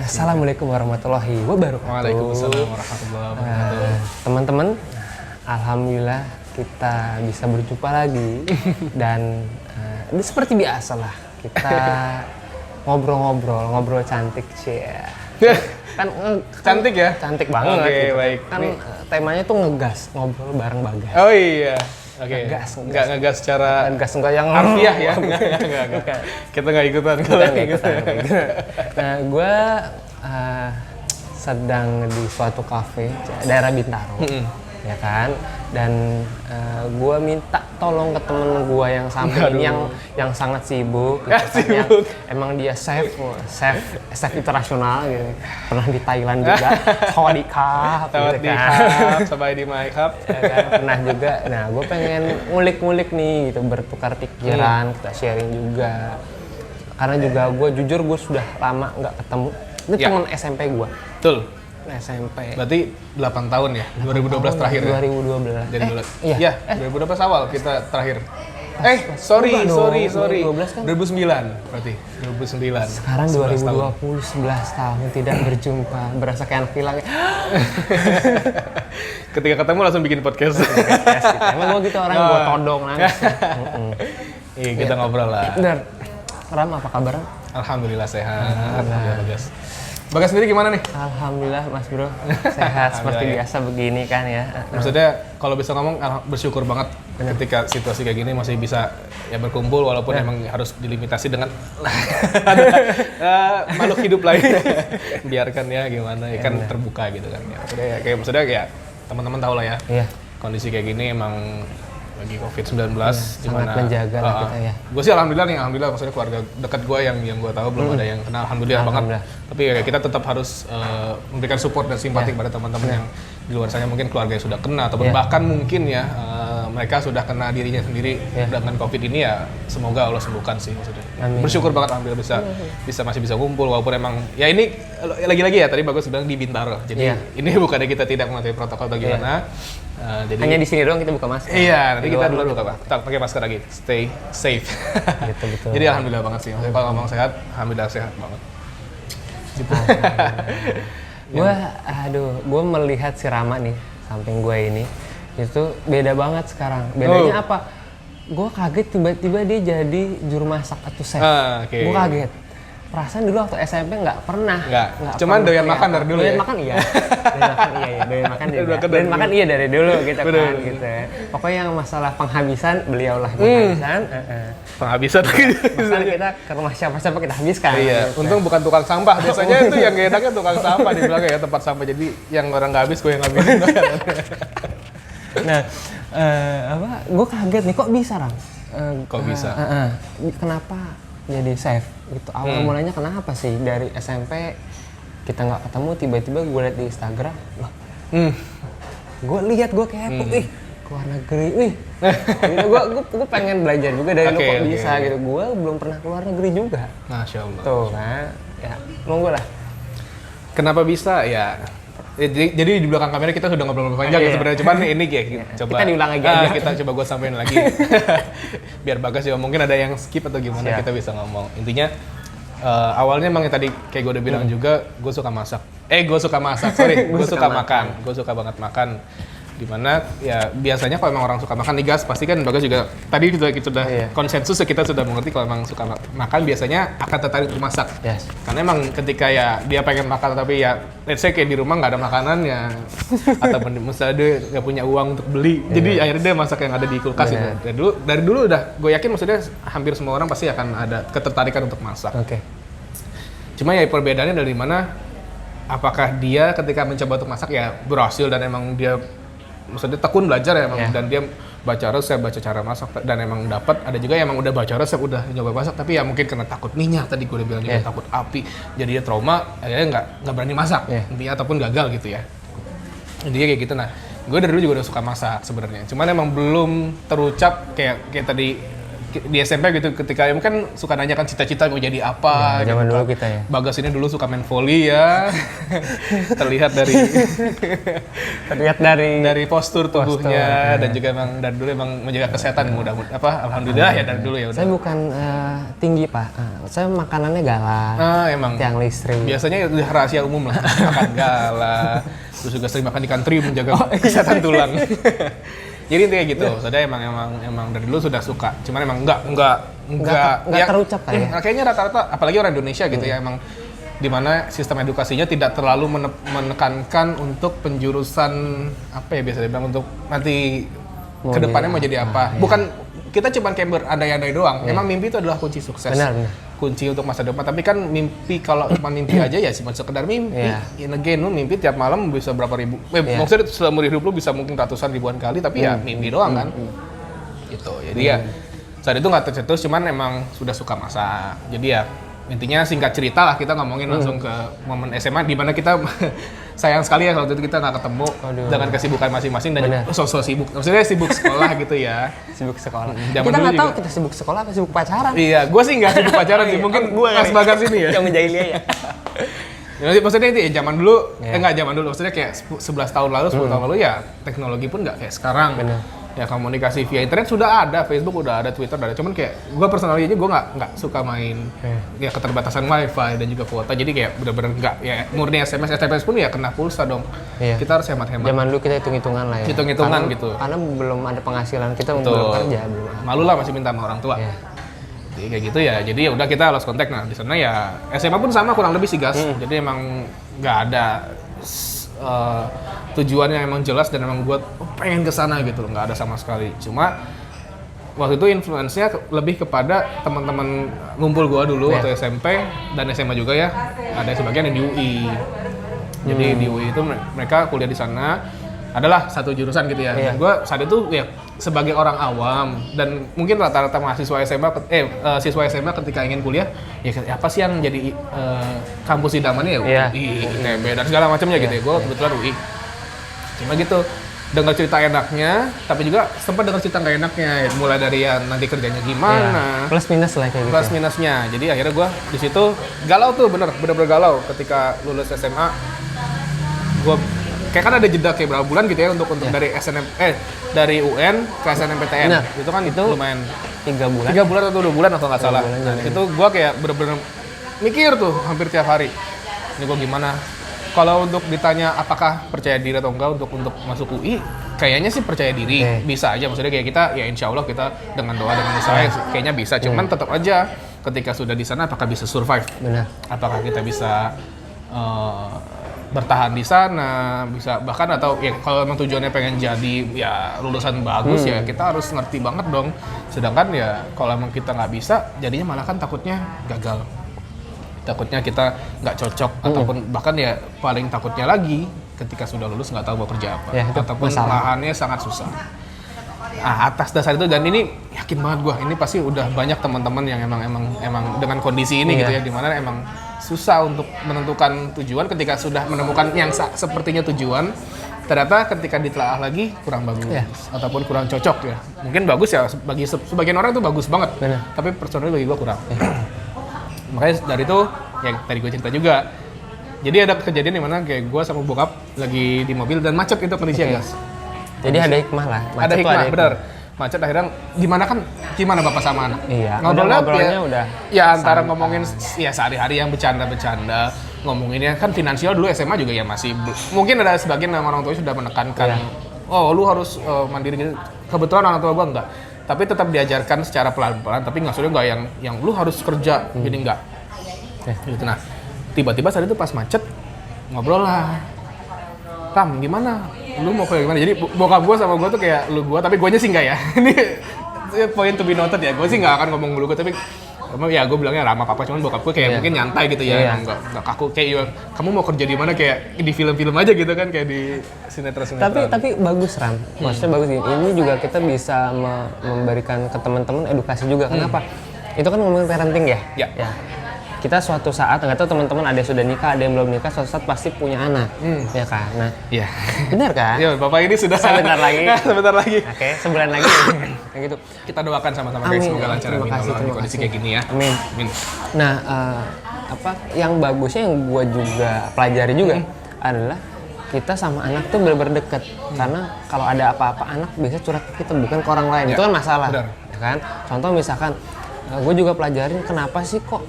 Assalamualaikum warahmatullahi wabarakatuh. Waalaikumsalam warahmatullahi wabarakatuh. Teman-teman, alhamdulillah kita bisa berjumpa lagi dan ini seperti biasa lah kita ngobrol cantik sih ya. Kan Cantik ya? Cantik banget. Oke, gitu. baik. Kan temanya tuh ngegas, ngobrol bareng Bagas. Oh iya. Oke. Ngegas. Nggak ngegas secara Ngegas enggak yang harfiah ya? Enggak. Kita nggak ikutan. Nah, gue sedang di suatu kafe daerah Bintaro, ya kan? Dan gue minta tolong ke temen gue yang samping ini yang sangat sibuk, gitu kan? Sibuk. Emang dia chef internasional, gitu. Pernah di Thailand juga, Sawadikap, gitu kan? Sampai di Maikap. Ya kan? Pernah juga. Nah, gue pengen ngulik-ngulik nih, gitu, bertukar pikiran, kita sharing juga. Karena juga gue jujur gue sudah lama nggak ketemu. Ini Ya. teman SMP gue. Betul. SMP. Berarti 8 tahun ya? 2012 terakhir ya? 2012. Jadi iya. Ya, 2012 awal kita terakhir. Sorry. 2012 kan? 2009 berarti. 2009. Sekarang 2020, 11 tahun tidak berjumpa. Berasa kayak anak hilang. Ketika ketemu langsung bikin podcast. Emang gue gitu orang, gue todong nangis. Iya, kita ngobrol lah. Bener. Ram, apa kabar? Alhamdulillah sehat. Alhamdulillah Bagas. Bagas sendiri gimana nih? Alhamdulillah Mas Bro, sehat seperti biasa begini kan ya. Maksudnya kalau bisa ngomong bersyukur banget ketika situasi kayak gini masih bisa ya berkumpul walaupun emang harus dilimitasi dengan makhluk hidup lain. Biarkan ya gimana ya kan terbuka gitu kan ya. Maksudnya kayak teman-teman tahu lah ya. Iya. Kondisi kayak gini emang lagi COVID-19 sangat menjaga lah kita ya. Gue sih alhamdulillah maksudnya keluarga dekat gue yang gue tahu belum ada yang kenal, alhamdulillah banget. Tapi ya kita tetap harus memberikan support dan simpati kepada teman-teman yang di luar sana mungkin keluarga yang sudah kena ataupun bahkan mungkin ya mereka sudah kena dirinya sendiri dengan COVID ini ya semoga Allah sembuhkan sih maksudnya. Amin. Bersyukur banget alhamdulillah masih bisa kumpul walaupun emang ya ini lagi-lagi ya tadi Bagus bilang di Bintaro. Jadi ini bukannya kita tidak mematuhi protokol atau gimana. Jadi hanya di sini doang kita buka masker. Iya, nanti kita dulu pakai masker lagi. Stay safe. Betul. Jadi alhamdulillah banget sih. Maksudnya kalau ngomong sehat, alhamdulillah sehat banget. Gitu. Gue melihat si Rama nih samping gue ini itu beda banget sekarang. Bedanya apa? Gue kaget tiba-tiba dia jadi juru masak atau chef. Okay. Gue kaget. Perasaan dulu waktu SMP nggak pernah. Cuman doyan makan dari dulu doyan makan iya. Doyan makan iya dari dulu gitu kan gitu. Pokoknya yang masalah penghabisan beliaulah penghabisan. Penghabisan Masalah kita ke rumah siapa-siapa kita habiskan. Iya. Gitu. Untung bukan tukang sampah. Biasanya itu yang gak enaknya tukang sampah dibilang ya tempat sampah. Jadi yang orang nggak habis gue yang habisin. Nah, gue kaget nih kok bisa Ram? Kok bisa? Kenapa jadi chef? Gitu. Awal mulanya kenapa sih dari SMP kita nggak ketemu tiba-tiba gue liat di Instagram, loh, gue lihat gue kepo, ke luar negeri, gue pengen belajar juga dari lo kok bisa gitu. Gue belum pernah keluar negeri juga. Masya Allah. Tuh kan, ya monggo lah. Kenapa bisa ya? Jadi di belakang kamera kita sudah ngobrol panjang ya sebenarnya, cuman ini kayak coba kita diulang lagi aja. Kita coba gue sampein lagi biar Bagas juga mungkin ada yang skip atau gimana. Kita bisa ngomong intinya awalnya emang yang tadi kayak gue udah bilang juga gue suka masak gue suka banget makan. Dimana ya biasanya kalau emang orang suka makan nih guys, pasti kan Bagas juga tadi kita sudah konsensus kita sudah mengerti kalau emang suka makan biasanya akan tertarik untuk masak. Karena emang ketika ya dia pengen makan tapi ya let's say kayak di rumah nggak ada makanannya atau misalnya dia nggak punya uang untuk beli, jadi akhirnya dia masak yang ada di kulkas gitu. Dari dulu udah gue yakin maksudnya hampir semua orang pasti akan ada ketertarikan untuk masak. Cuma ya perbedaannya dari mana apakah dia ketika mencoba untuk masak ya berhasil dan emang dia maksudnya tekun belajar ya emang dan dia baca resep, baca cara masak dan emang dapat. Ada juga yang emang udah baca resep, udah nyoba masak tapi ya mungkin kena takut minyak tadi gue udah bilang juga takut api, jadi dia trauma akhirnya nggak berani masak intinya ataupun gagal gitu ya. Intinya kayak gitu. Nah, gue dari dulu juga udah suka masak sebenarnya, cuman emang belum terucap kayak tadi di SMP gitu ketika kan suka nanya kan cita-cita mau jadi apa Ya, zaman gitu dulu kan. kita ya. Bagas ini dulu suka main volley ya. Terlihat dari postur tubuhnya dan juga emang dari dulu emang menjaga kesehatan mudah-mudahan alhamdulillah ya dari dulu ya udah. Saya bukan tinggi Pak, saya makanannya galak, Emang tiang listrik. biasanya udah rahasia umum lah makan gala terus juga sering makan ikan teri menjaga kesehatan tulang. Jadi intinya gitu, sudah emang dari dulu sudah suka, cuman emang enggak terucap kayak. Kayaknya rata-rata, apalagi orang Indonesia gitu ya, emang dimana sistem edukasinya tidak terlalu menekankan untuk penjurusan apa ya biasanya bilang untuk nanti kedepannya mau jadi apa. Bukan kita cuma kayak berandai-andai doang. Emang mimpi itu adalah kunci sukses. Benar. Kunci untuk masa depan. Tapi kan mimpi kalau cuma mimpi aja ya cuma sekedar mimpi. Again, lu mimpi tiap malam bisa berapa ribu. Maksudnya selama hidup lu bisa mungkin ratusan ribuan kali, tapi ya mimpi doang kan. Gitu. Jadi ya saat itu nggak tercetus, cuman emang sudah suka masak. Jadi ya intinya singkat cerita lah kita ngomongin langsung ke momen SMA di mana kita sayang sekali ya waktu itu kita nggak ketemu dengan kesibukan masing-masing dan sosok sibuk. Maksudnya sibuk sekolah gitu ya. Sibuk sekolah. Zaman Kita nggak dulu tahu juga. kita sibuk sekolah atau sibuk pacaran. Iya, gue sih nggak sibuk pacaran sih. Mungkin Mas Bagas ini ya. Yang menjahili ya. Maksudnya itu ya zaman dulu, enggak zaman dulu. Maksudnya kayak 11 tahun lalu, 10 tahun lalu ya teknologi pun nggak kayak sekarang. Bener. Ya komunikasi via internet sudah ada, Facebook udah ada, Twitter udah ada. Cuman kayak gue personally aja gue nggak suka main ya keterbatasan wifi dan juga kuota. Jadi kayak bener-bener nggak ya murni SMS pun ya kena pulsa dong. Iya. Kita harus hemat-hemat. Zaman dulu kita hitung-hitungan lah ya. Hitung-hitungan gitu. Karena belum ada penghasilan kita Betul. belum kerja belum. Malu lah masih minta sama orang tua. Iya. Jadi kayak gitu ya. Jadi ya udah kita lost contact. Nah di sana ya SMA pun sama kurang lebih sih gas. Jadi emang nggak ada tujuan yang emang jelas dan emang gue pengen kesana gitu loh, nggak ada sama sekali. Cuma waktu itu influence-nya lebih kepada teman-teman ngumpul gue dulu waktu SMP dan SMA juga ya. Ada sebagian yang di UI. Jadi di UI itu mereka kuliah di sana adalah satu jurusan gitu ya. Dan gue saat itu ya sebagai orang awam dan mungkin rata-rata mahasiswa SMA siswa SMA ketika ingin kuliah ya apa sih yang jadi kampus idamannya ya UI, ITB dan segala macamnya gitu ya. Gue kebetulan UI. Cuma gitu dengar cerita enaknya, tapi juga sempat dengar cerita nggak enaknya. Mulai dari ya nanti kerjanya gimana, plus minus lah kayak gitu. Plus minusnya. Jadi akhirnya gue di situ galau tuh, bener-bener galau ketika lulus SMA. Gue kayak kan ada jeda kayak berapa bulan gitu ya untuk dari dari UN ke SNMPTN. Nah, itu kan itu lumayan 3 bulan. 3 bulan atau 2 bulan atau nggak salah. Nah, itu gue kayak bener-bener mikir tuh hampir tiap hari. Ini gue gimana? Kalau untuk ditanya apakah percaya diri atau enggak untuk masuk UI, kayaknya sih percaya diri, bisa aja. Maksudnya kayak kita, ya insya Allah kita dengan doa, dengan usaha kayaknya bisa. Cuman tetap aja ketika sudah di sana, apakah bisa survive? Benar. Apakah kita bisa bertahan di sana, bisa bahkan atau ya kalau memang tujuannya pengen jadi ya lulusan bagus ya kita harus ngerti banget dong. Sedangkan ya kalau emang kita nggak bisa, jadinya malah kan takutnya gagal. Takutnya kita nggak cocok ataupun bahkan ya paling takutnya lagi ketika sudah lulus nggak tahu mau kerja apa ataupun lahannya sangat susah. Nah, atas dasar itu dan ini yakin banget gue ini pasti udah banyak teman-teman yang emang dengan kondisi ini gitu ya dimana emang susah untuk menentukan tujuan ketika sudah menemukan yang sepertinya tujuan ternyata ketika ditelaah lagi kurang bagus ataupun kurang cocok ya. Mungkin bagus ya bagi sebagian orang itu bagus banget. Tapi personally bagi gue kurang. Makanya dari itu, yang tadi gue cerita juga. Jadi ada kejadian di mana kayak gue sama bokap lagi di mobil dan macet itu kondisinya guys. Jadi ada hikmah lah. Ada hikmah, benar. Macet akhirnya gimana bapak sama anak? Iya. Ngobrolnya udah. Ya antara ngomongin ya sehari-hari yang bercanda-bercanda, ngomonginnya kan finansial dulu SMA juga ya masih mungkin ada sebagian orang tua sudah menekankan, oh lu harus mandiri gitu. Kebetulan orang tua gue enggak. Tapi tetap diajarkan secara pelan-pelan, tapi maksudnya nggak yang lu harus kerja, gini nggak. Gitu. Nah, tiba-tiba saat itu pas macet, ngobrol lah. Ram, gimana? Lu mau kayak gimana? Jadi bokap gue sama gue tuh kayak lu gue, tapi guanya sih nggak ya. Ini point to be noted ya. Gue sih nggak akan ngomong lu gue, tapi ya gue bilangnya ramah papa, cuman bokap gue kayak mungkin nyantai gitu ya, nggak kaku kayak kamu mau kerja di mana kayak di film-film aja gitu kan, kayak di sinetron. Tapi bagus Ram, maksudnya bagus gini. Ini juga kita bisa memberikan ke teman-teman edukasi juga. Kenapa? Itu kan ngomongin parenting ya. kita suatu saat, nggak tahu teman-teman ada yang sudah nikah, ada yang belum nikah, suatu saat pasti punya anak, ya kan? Nah, Iya. benar kan? Iya, Bapak ini sudah Sebentar lagi. sebentar lagi. Oke, sebulan lagi, kayak gitu. Kita doakan sama-sama Amin. guys, semoga lancar Terima amin kasih, Allah di terima kondisi kasih. kayak gini ya. Amin. Amin. Nah, yang bagusnya yang gue juga pelajari juga adalah kita sama anak tuh bener-bener deket. Karena kalau ada apa-apa anak biasanya curhat ke kita, bukan ke orang lain. Ya, itu kan masalah, benar. ya kan? Contoh misalkan, gue juga pelajarin kenapa sih kok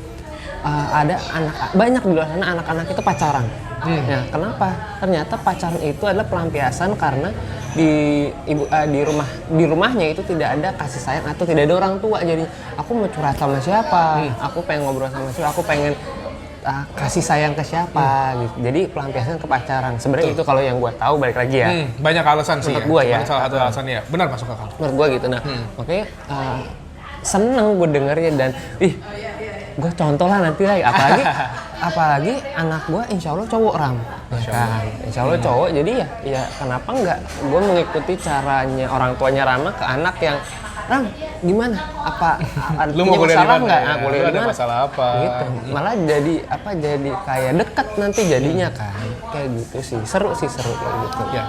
ada banyak di luar sana anak-anak itu pacaran. Ya, kenapa? Ternyata pacaran itu adalah pelampiasan karena di rumahnya itu tidak ada kasih sayang atau tidak ada orang tua. Jadi aku mau curhat sama siapa? Aku pengen ngobrol sama siapa? Aku pengen kasih sayang ke siapa gitu. Jadi pelampiasan ke pacaran. Sebenarnya itu kalau yang gue tahu, balik lagi ya. Banyak alasan sih Menurut ya. gua Cuman ya. salah satu alasan ya. Benar masuk akal. Menurut gue gitu. Nah, makanya seneng gue dengernya dan gue contoh lah nanti lagi. Apalagi anak gue insya Allah cowok Ram. Ya kan? Insya Allah cowok. Jadi ya kenapa enggak gue mengikuti caranya orang tuanya Rama ke anak yang Ram, gimana? Apa Lu mau punya kuliah di masalah mana? nggak? Ya? Kuliah Lu di ada mana? masalah apa? Gitu. Malah jadi kayak dekat nanti jadinya kan. Kayak gitu sih. Seru kayak gitu. Ya.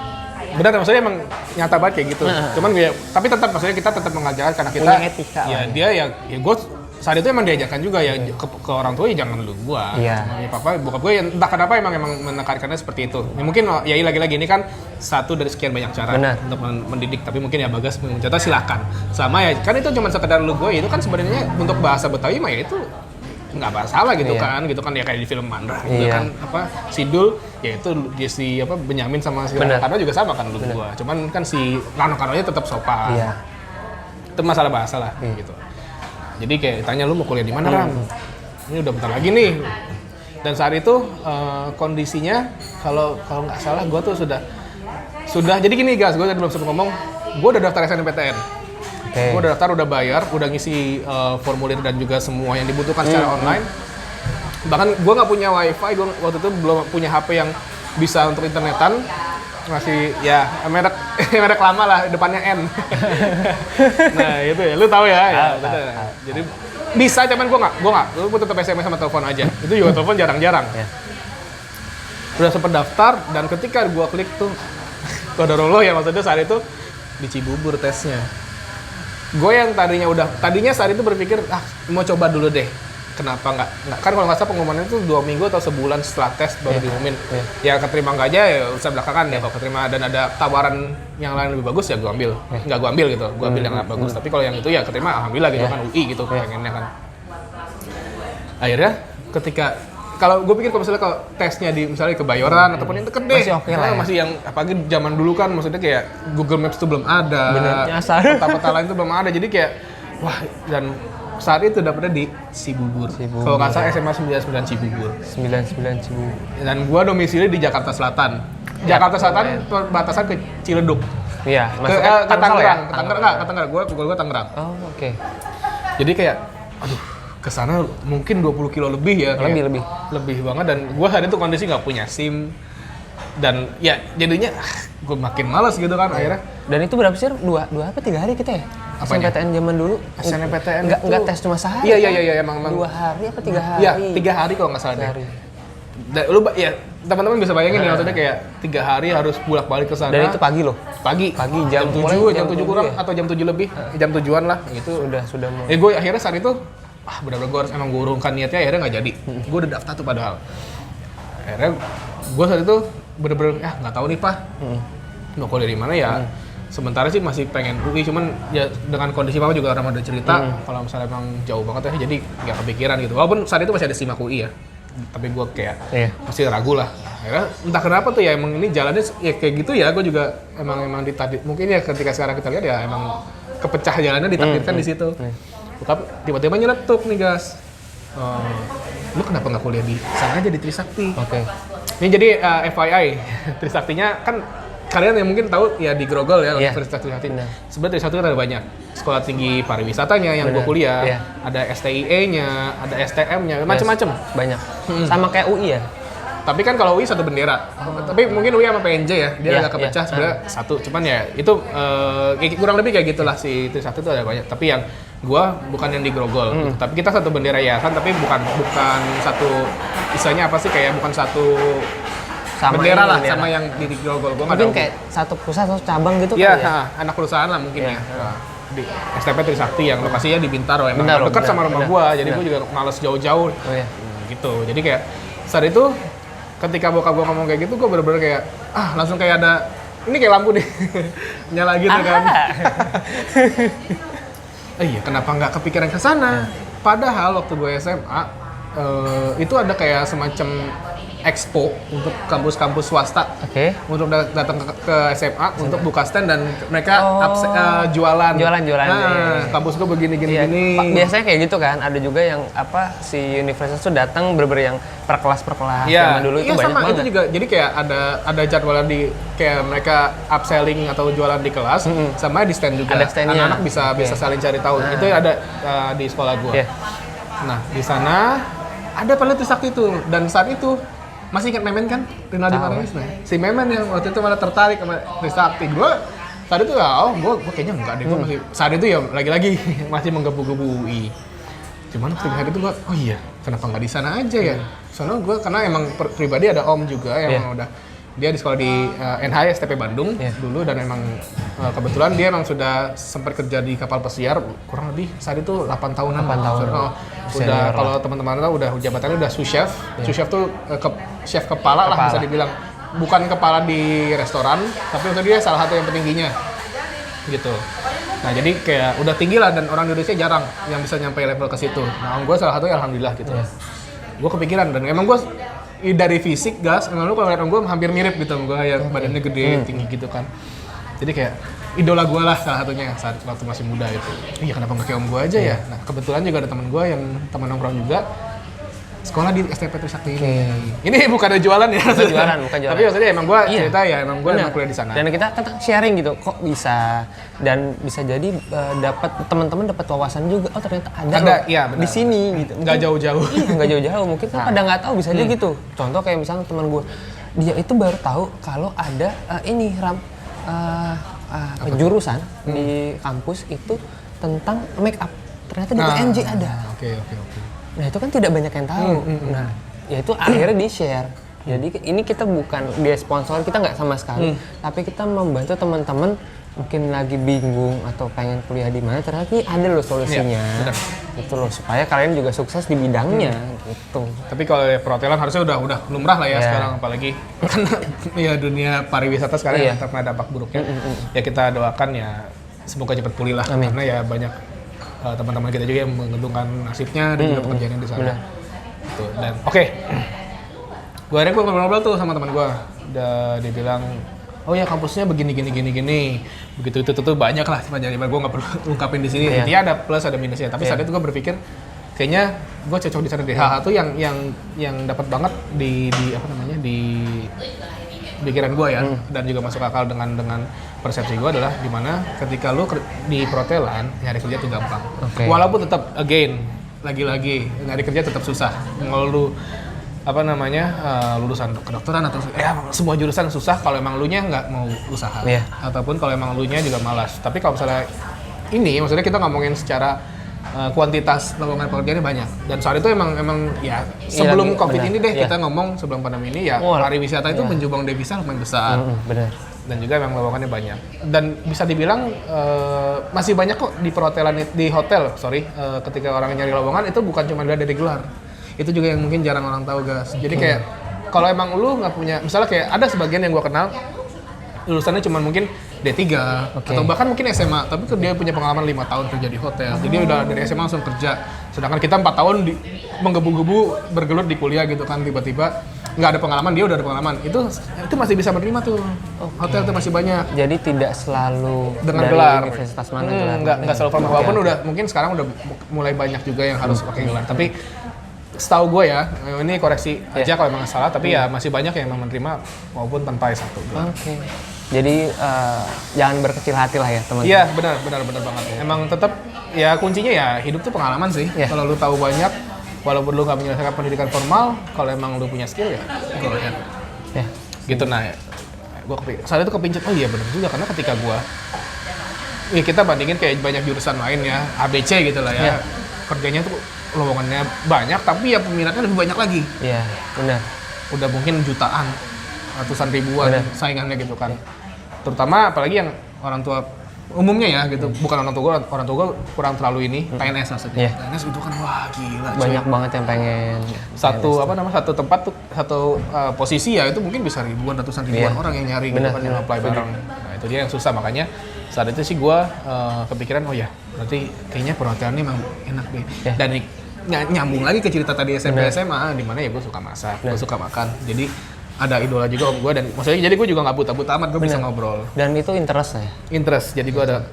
Benar, maksudnya emang nyata banget kayak gitu. Cuman gue, tapi tetap maksudnya kita tetap mengajarkan karena kita Punya etika ya lah. dia ya gue saat itu emang diajarkan juga ya ke orang tua ya jangan lu gua. Iya. Sama ya papa, bokap gue ya entah kenapa emang menekankannya seperti itu. Ya mungkin ya lagi-lagi ini kan satu dari sekian banyak cara Benar. untuk mendidik, tapi mungkin ya Bagas mencontoh silakan. Sama ya kan itu cuma sekedar lu gue itu kan sebenarnya untuk bahasa Betawi mah ya itu nggak masalah gitu Iya. gitu kan ya kayak di film Mandra gitu Iya. kan apa Sidul ya itu dia si Benyamin sama si Benar. Karno juga sama kan lu gua cuman kan si Karnonya tetap sopan Iya. itu masalah bahasa lah gitu jadi kayak tanya lu mau kuliah di mana Ram ini udah bentar lagi nih dan saat itu kondisinya kalau nggak salah gua tuh sudah jadi gini guys gua tadi belum sempat ngomong gua udah daftar SNMPTN. Gue udah daftar, udah bayar, udah ngisi formulir dan juga semua yang dibutuhkan secara online. Bahkan gue nggak punya wifi, gue waktu itu belum punya HP yang bisa untuk internetan. Masih ya merek lama lah, depannya N. Nah itu ya, lu tahu ya. Jadi bisa, cuman gue nggak. Lu tetap SMS sama telepon aja. Itu juga telepon jarang-jarang. Udah sempet daftar dan ketika gue klik tuh, qadarullah ya maksudnya saat itu di Cibubur tesnya. Gue yang tadinya saat itu berpikir mau coba dulu deh. Kenapa nggak kan kalau nggak salah pengumumannya itu 2 minggu atau sebulan setelah tes baru diumumin. Ya keterima nggak aja ya usah belakangan ya kalau keterima dan ada tawaran yang lain lebih bagus ya gue ambil. Nggak gue ambil gitu. Gue ambil yang nggak bagus. Tapi kalau yang itu ya keterima alhamdulillah gitu kan UI gitu pengennya kan. Akhirnya ketika kalau gue pikir kalau misalnya kalau tesnya di misalnya di Kebayoran ataupun yang deket deh, Masih oke lah ya. masih yang apalagi zaman dulu kan maksudnya kayak Google Maps itu belum ada, Bener, nyasar. peta-peta lain itu belum ada, jadi kayak wah dan saat itu dapetnya di Cibubur. Kalau nggak salah SMA 99 Cibubur. 99 Cibubur. Dan gue domisili di Jakarta Selatan. Jakarta Selatan perbatasan ke Ciledug. Iya, Ke masuknya Tangerang, ya? ke Tangerang. Gue Tangerang. Oh, oke. Jadi kayak aduh kesana mungkin 20 kilo lebih ya kayak lebih banget dan gue saat itu kondisi nggak punya SIM dan ya jadinya gue makin malas gitu kan akhirnya. Dan itu berapa sih? 2 apa 3 hari kita ya? Apanya? SNMPTN zaman dulu. SNMPTN Enggak tes cuma sehari. Iya emang 2 hari apa 3 hari? Iya 3 hari kalau nggak salah deh. Lu ya teman-teman bisa bayangin ya maksudnya kayak 3 hari harus bolak-balik ke sana. Dan itu pagi loh. Pagi jam 7 jam 7 kurang atau jam 7 lebih jam 7-an lah gitu. Sudah mau. Gue akhirnya saat itu benar-benar gue harus emang gue urungkan niatnya akhirnya nggak jadi. Gue udah daftar tuh padahal. Akhirnya gue saat itu bener-bener nggak tahu nih Pak mau kuliah di mana ya. Sementara sih masih pengen UI cuman ya dengan kondisi mama juga orang udah cerita kalau misalnya emang jauh banget ya jadi nggak kepikiran gitu. Walaupun saat itu masih ada SIMAK UI ya. Tapi gue kayak masih ragu lah. Akhirnya entah kenapa tuh ya emang ini jalannya ya kayak gitu ya. Gue juga emang ditadid. Mungkin ya ketika sekarang kita lihat ya emang kepecah jalannya ditakdirkan di situ. Tiba-tiba nyeletuk nih gas. Lu kenapa nggak kuliah di sana aja di Trisakti? Oke. Ini jadi FYI Trisaktinya kan kalian yang mungkin tahu ya di Grogol ya Universitas Trisakti. Sebenarnya Trisakti kan ada banyak sekolah tinggi pariwisatanya yang gue kuliah, ada STIE-nya, ada STM-nya, macam-macam. Banyak. Sama kayak UI ya? Tapi kan kalau UI satu bendera. Tapi mungkin UI sama PNJ ya, dia agak kepecah sebenarnya satu. Cuman ya itu kurang lebih kayak gitulah si Trisakti itu ada banyak. Tapi yang gua bukan yang di Grogol. Gitu. Tapi kita satu bendera yayasan, tapi bukan satu istilahnya apa sih kayak bukan satu Sama bendera ini, lah bendera. sama yang di Grogol. Gua nggak Mungkin tahu. kayak satu perusahaan atau cabang gitu Iya, kali ya. anak perusahaan lah mungkin Iya. ya. Nah, di STP Trisakti yang lokasinya di Bintaro emang Bintaro, dekat sama rumah benar. gua, jadi gua juga males jauh-jauh. Oh iya. Gitu. Jadi kayak saat itu ketika bokap gua ngomong kayak gitu, gua bener-bener kayak langsung kayak ada ini kayak lampu nih nyala gitu kan. Iya, kenapa nggak kepikiran ke sana? Padahal waktu gue SMA itu ada kayak semacam expo untuk kampus-kampus swasta Oke. untuk datang ke SMA untuk buka stand dan mereka jualan. Jualan. Nah, Iya. kampus gue begini gini. Biasanya kayak gitu kan, ada juga yang si universitas tuh datang bener-bener yang per kelas. Iya, Zaman dulu itu iya banyak sama banget. itu juga. Jadi kayak ada jadwalan di kayak mereka upselling atau jualan di kelas, sama di stand juga. Ada standnya. Anak-anak bisa saling cari tahu. Itu ada di sekolah gua. Iya. Nah, di sana ada peneliti Trisakti itu dan saat itu masih ingat Memen kan? Rinaldi Tahu. Maranis. Nah, si Memen yang waktu itu malah tertarik sama Trisakti. Gua saat itu gua kayaknya enggak deh. Gua masih saat itu ya lagi-lagi masih menggebu-gebu UI. Cuman waktu saat itu gua, oh iya, kenapa nggak di sana aja ya? Soalnya gua karena emang pribadi ada om juga yang udah dia di sekolah di NH STP Bandung dulu dan emang kebetulan dia emang sudah sempat kerja di kapal pesiar kurang lebih saat itu 8 tahunan. 8 tahun. Udah kalau teman-teman tahu udah jabatannya udah sous chef. Sous chef tuh chef kepala lah bisa dibilang. Bukan kepala di restoran, tapi untuk dia salah satu yang petingginya. Gitu. Nah, jadi kayak udah tinggi lah dan orang Indonesia jarang yang bisa nyampe level ke situ. Nah, gue salah satunya alhamdulillah gitu. Gue kepikiran dan emang gue dari fisik gas, emang lu kalau lihat gue hampir mirip gitu, gue yang badannya gede, tinggi gitu kan. Jadi kayak idola gue lah salah satunya saat waktu masih muda itu. Iya kenapa nggak kayak om gue aja ya? Nah kebetulan juga ada teman gue yang teman nongkrong juga sekolah di STP Trisakti ini. Ini bukan ada jualan ya? Bukan jualan. Tapi maksudnya emang gue cerita ya, emang gue emang kuliah di sana. Dan kita sharing gitu, kok bisa dan bisa jadi teman-teman dapat wawasan juga. Oh ternyata ada loh iya, benar. di sini gitu. Nggak jauh-jauh. Iya nggak jauh-jauh. Mungkin kan pada nggak tahu bisa aja gitu. Contoh kayak misalnya teman gue, dia itu baru tahu kalau ada jurusan di kampus itu tentang make up. Ternyata di UNJ ada. Oke. Nah itu kan tidak banyak yang tahu. Nah ya itu akhirnya di-share. Jadi ini kita bukan dia sponsor, kita nggak sama sekali. Tapi kita membantu teman-teman mungkin lagi bingung atau pengen kuliah di mana, ternyata ini ada loh solusinya. Itu loh supaya kalian juga sukses di bidangnya gitu. Tapi kalau perhotelan harusnya udah lumrah lah ya sekarang, apalagi karena ya dunia pariwisata sekarang yang terkena dampak buruknya. Ya kita doakan ya semoga cepat pulih lah. Amin. Karena ya banyak teman-teman kita juga yang menguntungkan nasibnya dan juga pekerjaannya di sana. Gitu. Dan oke. Gue ngobrol-ngobrol tuh sama teman gue. Udah dibilang, oh ya kampusnya begini. Begitu itu banyak lah sepanjang gue nggak perlu ungkapin di sini. Intinya ada plus ada minusnya. Tapi saat itu gue berpikir kayaknya gue cocok di sana deh. Hal itu yang dapat banget di pikiran gue ya, dan juga masuk akal dengan persepsi gue adalah dimana ketika lu di perhotelan nyari kerja tuh gampang. Walaupun tetap lagi-lagi nyari kerja tetap susah. Kalau lu lulusan kedokteran atau semua jurusan susah kalau emang lu nya nggak mau usaha ataupun kalau emang lu nya juga malas. Tapi kalau misalnya maksudnya kita ngomongin secara kuantitas lowongan pekerjaannya banyak dan saat itu emang ya sebelum COVID ini deh kita ngomong sebelum pandemi ini ya pariwisata itu menjumbang devisa lumayan besar. Benar. Dan juga emang lowongannya banyak dan bisa dibilang masih banyak kok di perhotelan di hotel ketika orang nyari lowongan itu bukan cuma dari gelar. Itu juga yang mungkin jarang orang tahu guys. Jadi kayak kalau emang lu nggak punya, misalnya kayak ada sebagian yang gue kenal lulusannya cuma mungkin D3 atau bahkan mungkin SMA, tapi dia punya pengalaman 5 tahun kerja di hotel. Jadi udah dari SMA langsung kerja. Sedangkan kita 4 tahun menggebu-gebu bergelut di kuliah gitu kan, tiba-tiba nggak ada pengalaman, dia udah ada pengalaman. Itu masih bisa menerima tuh. Hotel tuh masih banyak. Jadi tidak selalu dengan dari gelar. Universitas mana gelar. Nggak selalu formal. Walaupun udah mungkin sekarang udah mulai banyak juga yang harus pakai gelar. Tapi setahu gue ya, ini koreksi aja kalau emang salah, tapi ya masih banyak yang memang menerima maupun tanpa S1. Jadi jangan berkecil hati lah ya teman-teman. Iya benar banget. Emang tetap ya kuncinya ya hidup tuh pengalaman sih. Kalau lu tahu banyak, walaupun lu nggak menyelesaikan pendidikan formal, kalau emang lu punya skill ya go ahead. Ya. Gitu. Nah, saat itu kepincut, oh iya benar juga, karena ketika gua kita bandingin kayak banyak jurusan lain ya, ABC gitu lah ya. Kerjanya tuh lowongannya banyak, tapi ya peminatnya lebih banyak lagi. Iya, benar. Udah mungkin jutaan, ratusan ribuan saingannya gitu kan. Terutama apalagi yang orang tua umumnya ya gitu, bukan orang tua gue kurang terlalu ini, PNS maksudnya. PNS itu kan wah gila. Banyak banget yang pengen satu tempat tuh satu posisi ya itu mungkin bisa ribuan, ratusan ribuan orang yang nyari gitu kan, yang apply bareng. Nah itu dia yang susah, makanya saat itu sih gue kepikiran oh ya berarti kayaknya perhotelan ini emang enak deh. Dan nyambung lagi ke cerita tadi SMP SMA, di mana ya gue suka masak, gue suka makan, jadi ada idola juga om gue, dan maksudnya jadi gue juga nggak buta-buta amat, gue bisa ngobrol. Dan itu interest ya? Interest, jadi gue ada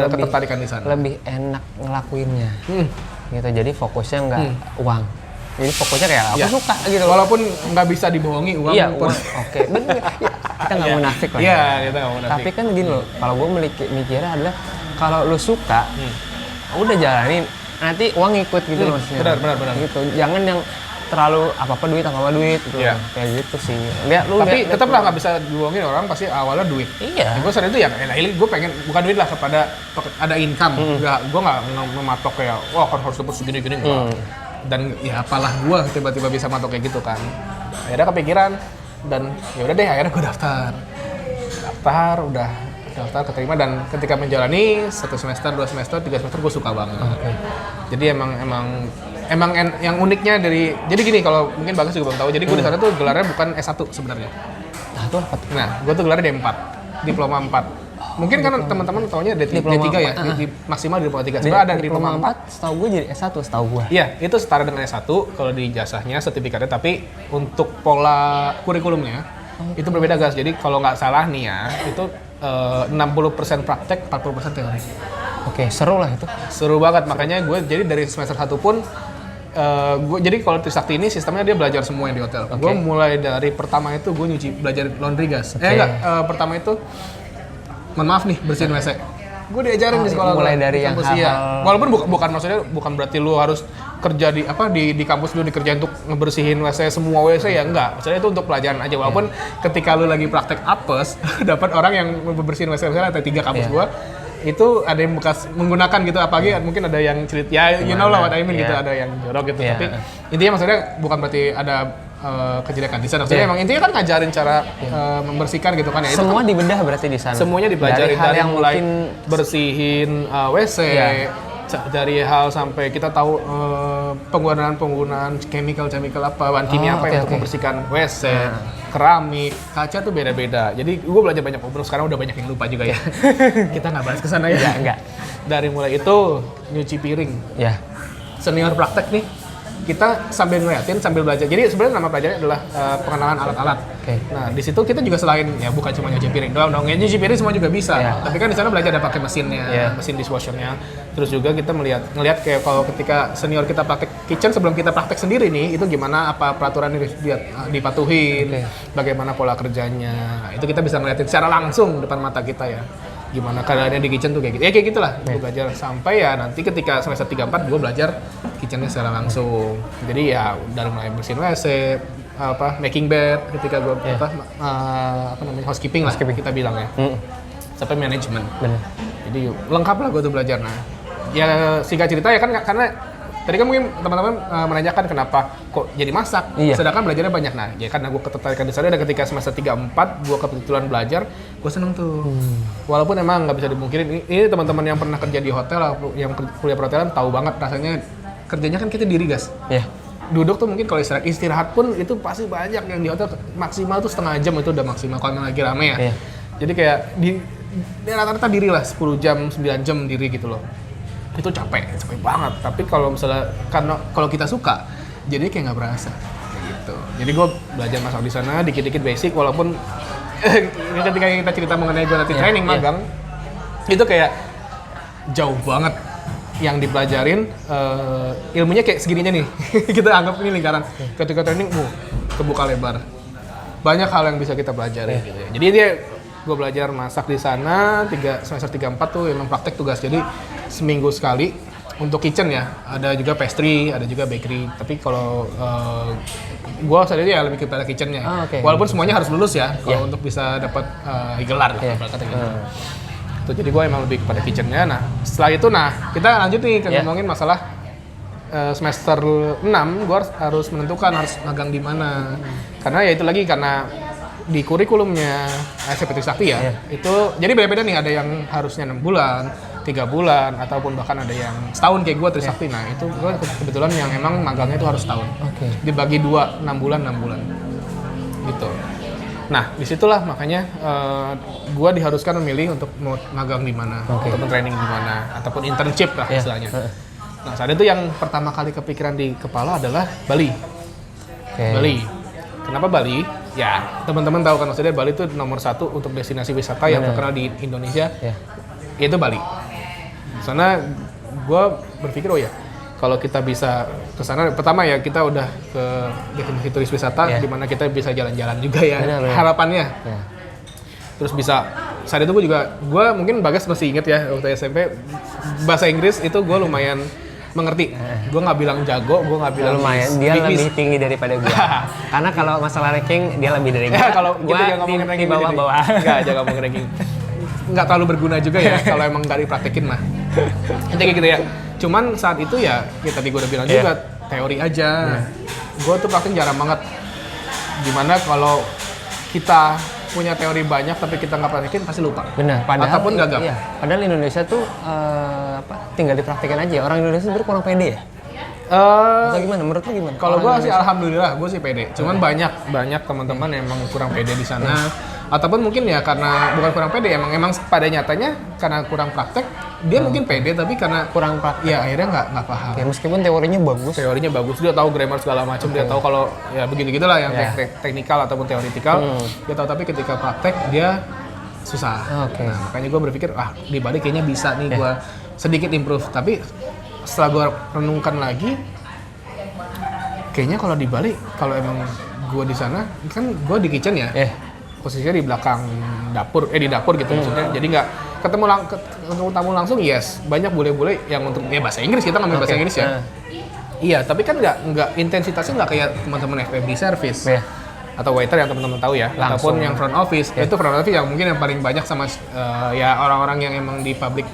ketertarikan di sana. Lebih enak ngelakuinnya, gitu. Jadi fokusnya nggak uang. Jadi fokusnya kayak aku suka gitu. Walaupun nggak bisa dibohongi uang. Iya, uang. Oke, bener. Kita nggak munafik lah. Iya, kita nggak munafik. Tapi kan gini loh, kalau gue mikirnya adalah kalau lu suka, udah jalanin. Nanti uang ikut gitu loh maksudnya. Benar. Gitu. Jangan yang terlalu apa duit gitu. Kayak gitu sih. Tapi tetap lah nggak bisa dibohongin, orang pasti awalnya duit. Iya. Gue saat itu ya gue pengen bukan duit lah, kepada ada income. Gue nggak mematok kayak wah kan harus dapat segini-gini. Dan ya apalah gue tiba-tiba bisa matok kayak gitu kan. Akhirnya kepikiran dan ya udah deh, akhirnya gue daftar keterima, dan ketika menjalani 1 semester, 2 semester, 3 semester gue suka banget. Jadi emang yang uniknya jadi gini, kalau mungkin Bagas juga belum tahu, jadi gue di sana tuh gelarnya bukan S1 sebenarnya. Nah, itu apa? Nah, gue tuh gelarnya D4, diploma 4. Mungkin kan teman-teman taunya D3 ya, maksimal di diploma 3. Sebenarnya ada diploma 4. Setahu gue jadi S1 setahu gue. Iya, itu setara dengan S1 kalau di ijazahnya, sertifikatnya, tapi untuk pola kurikulumnya itu berbeda guys. Jadi kalau nggak salah nih ya, itu 60% praktek, 40% teori. Oke, seru lah itu. Seru banget, makanya gue jadi dari semester 1 pun gue jadi kalau Trisakti ini sistemnya dia belajar semua yang di hotel. Gue mulai dari pertama itu gue belajar laundry gas. Pertama itu mohon maaf nih, bersihin WC. Gue diajarin di sekolah mulai dari yang hal-hal. Walaupun bukan maksudnya bukan berarti lu harus kerja di kampus lu dikerjain untuk ngebersihin WC semua WC ya, enggak. Maksudnya itu untuk pelajaran aja. Walaupun ketika lu lagi praktek apes dapat orang yang bersihin WC, misalnya ada 3 kampus gua itu ada yang bekas menggunakan gitu, apalagi mungkin ada yang cerita ya you know lah what I mean gitu, ada yang jorok gitu. Tapi intinya maksudnya bukan berarti ada kejelekan di sana. Maksudnya emang intinya kan ngajarin cara membersihkan gitu kan ya. Semua dibedah berarti di sana. Semuanya dipelajarin dari yang mulai bersihin WC, dari hal sampai kita tahu penggunaan chemical apa, bahan kimia apa yang untuk membersihkan WC, keramik, kaca tuh beda-beda. Jadi gue belajar banyak, sekarang udah banyak yang lupa juga ya. Kita nggak bahas kesana ya. Enggak. Dari mulai itu nyuci piring. Senior praktek nih, kita sambil ngeliatin, sambil belajar. Jadi sebenarnya nama pelajarannya adalah pengenalan alat-alat. Nah di situ kita juga selain ya bukan cuma nyuci piring doang, nyuci piring semua juga bisa. Tapi kan di sana belajar ada pakai mesinnya, mesin dishwashernya. Terus juga kita ngelihat kayak kalau ketika senior kita praktek kitchen, sebelum kita praktek sendiri nih, itu gimana, apa peraturan ini dipatuhin, bagaimana pola kerjanya. Itu kita bisa ngeliatin secara langsung depan mata kita ya. Gimana keadaannya di kitchen tuh kayak gitu. Ya kayak gitulah. Gue belajar sampai ya nanti ketika semester 3-4 gue belajar kitchennya secara langsung. Jadi ya dari mulai bersihin WC, making bed ketika gue housekeeping lah kita bilang ya. Sampai manajemen. Jadi lengkap lah gue tuh belajar. Nah, ya singkat cerita ya kan, karena tadi kan mungkin teman-teman menanyakan kenapa kok jadi masak, sedangkan belajarnya banyak. Nah, ya karena gue ketertarikan di sana, dan ketika semester 3-4 gue kebetulan belajar, gue seneng tuh. Walaupun emang nggak bisa dimungkirin, ini teman-teman yang pernah kerja di hotel, yang kuliah perhotelan tahu banget rasanya kerjanya kan kita diri gas. Duduk tuh mungkin kalau istirahat pun itu pasti banyak yang di hotel maksimal tuh setengah jam itu udah maksimal kalau lagi rame ya. Jadi kayak di rata-rata diri lah 10 jam, 9 jam diri gitu loh. Itu capek banget. Tapi kalau misalnya karena kalau kita suka, jadi kayak nggak berasa kayak gitu. Jadi gue belajar masak di sana dikit-dikit basic, walaupun ketika kita cerita mengenai gue nanti training magang, itu kayak jauh banget yang dipelajarin, ilmunya kayak segininya nih. Kita anggap ini lingkaran. Ketika training, kebuka lebar. Banyak hal yang bisa kita pelajari gitu ya. Jadi gue belajar masak di sana semester 3-4 tuh emang praktek tugas. Jadi seminggu sekali untuk kitchen ya, ada juga pastry, ada juga bakery. Tapi kalau gua sendiri ya lebih kepada kitchennya. Walaupun semuanya harus lulus ya, kalau untuk bisa dapat gelar lah, kata gitu. Tuh, jadi gua emang lebih kepada kitchennya. Nah, setelah itu, kita lanjut nih ke ngomongin masalah semester 6, gua harus menentukan harus magang di mana. Karena ya itu lagi, karena di kurikulumnya SMP Trisakti ya, itu jadi beda-beda nih, ada yang harusnya 6 bulan, 3 bulan, ataupun bahkan ada yang setahun kayak gue Trisakti. Nah itu gue kebetulan yang emang magangnya itu harus setahun. Dibagi 2, 6 bulan gitu. Nah disitulah makanya gue diharuskan memilih untuk mau magang di mana, ataupun training di mana, ataupun internship lah istilahnya. Nah saat itu yang pertama kali kepikiran di kepala adalah Bali. Bali. Kenapa Bali? Ya, teman-teman tahu kan, maksudnya Bali itu nomor 1 untuk destinasi wisata yang terkenal di Indonesia, yaitu Bali. Sana gue berpikir, oh ya, kalau kita bisa ke sana, pertama ya kita udah ke destinasi turis wisata, di mana kita bisa jalan-jalan juga ya, harapannya. Terus bisa, saat itu gue mungkin Bagas masih inget ya, waktu SMP, bahasa Inggris itu gue lumayan mengerti. Gue nggak bilang jago, gue nggak bilang lumayan. Dia lebih tinggi daripada gue. Karena kalau masalah ranking dia lebih dari gue. Kalau kita ngomongin ranking di bawah-bawah. Nggak aja ngomongin ranking. Nggak terlalu berguna juga ya kalau emang nggak dipraktekin mah. Intinya gitu ya. Cuman saat itu ya tadi gue udah bilang juga teori aja. Gue tuh praktek jarang banget. Gimana kalau kita punya teori banyak tapi kita nggak praktekin pasti lupa. Benar. Ataupun gagap. Iya. Padahal Indonesia tuh tinggal dipraktekin aja. Orang Indonesia sebenarnya kurang pede ya. Atau gimana? Menurut lu gimana? Kalau gue sih alhamdulillah gue sih pede. Cuman banyak teman-teman yang emang kurang pede di sana. Ataupun mungkin ya karena bukan kurang pede, emang pada nyatanya karena kurang praktek dia mungkin pede tapi karena kurang praktek. Ya akhirnya nggak paham. Ya, meskipun teorinya bagus. Teorinya bagus, dia tahu grammar segala macam, dia tahu kalau ya begitu-gitulah yang teknikal ataupun teoritikal. Dia tahu, tapi ketika praktek dia susah. Nah, makanya gue berpikir di Bali kayaknya bisa nih gue sedikit improve. Tapi setelah gue renungkan lagi, kayaknya kalau di Bali, kalau emang gue di sana kan gue di kitchen ya. Posisinya di belakang dapur, di dapur gitu maksudnya. Jadi nggak ketemu tamu langsung, banyak bule-bule yang untuk bahasa Inggris, kita ngomongin bahasa Inggris ya. Iya, tapi kan nggak intensitasnya nggak kayak teman-teman FB service atau waiter yang teman-teman tahu ya, ataupun yang front office. Itu front office yang mungkin yang paling banyak sama ya orang-orang yang emang di public,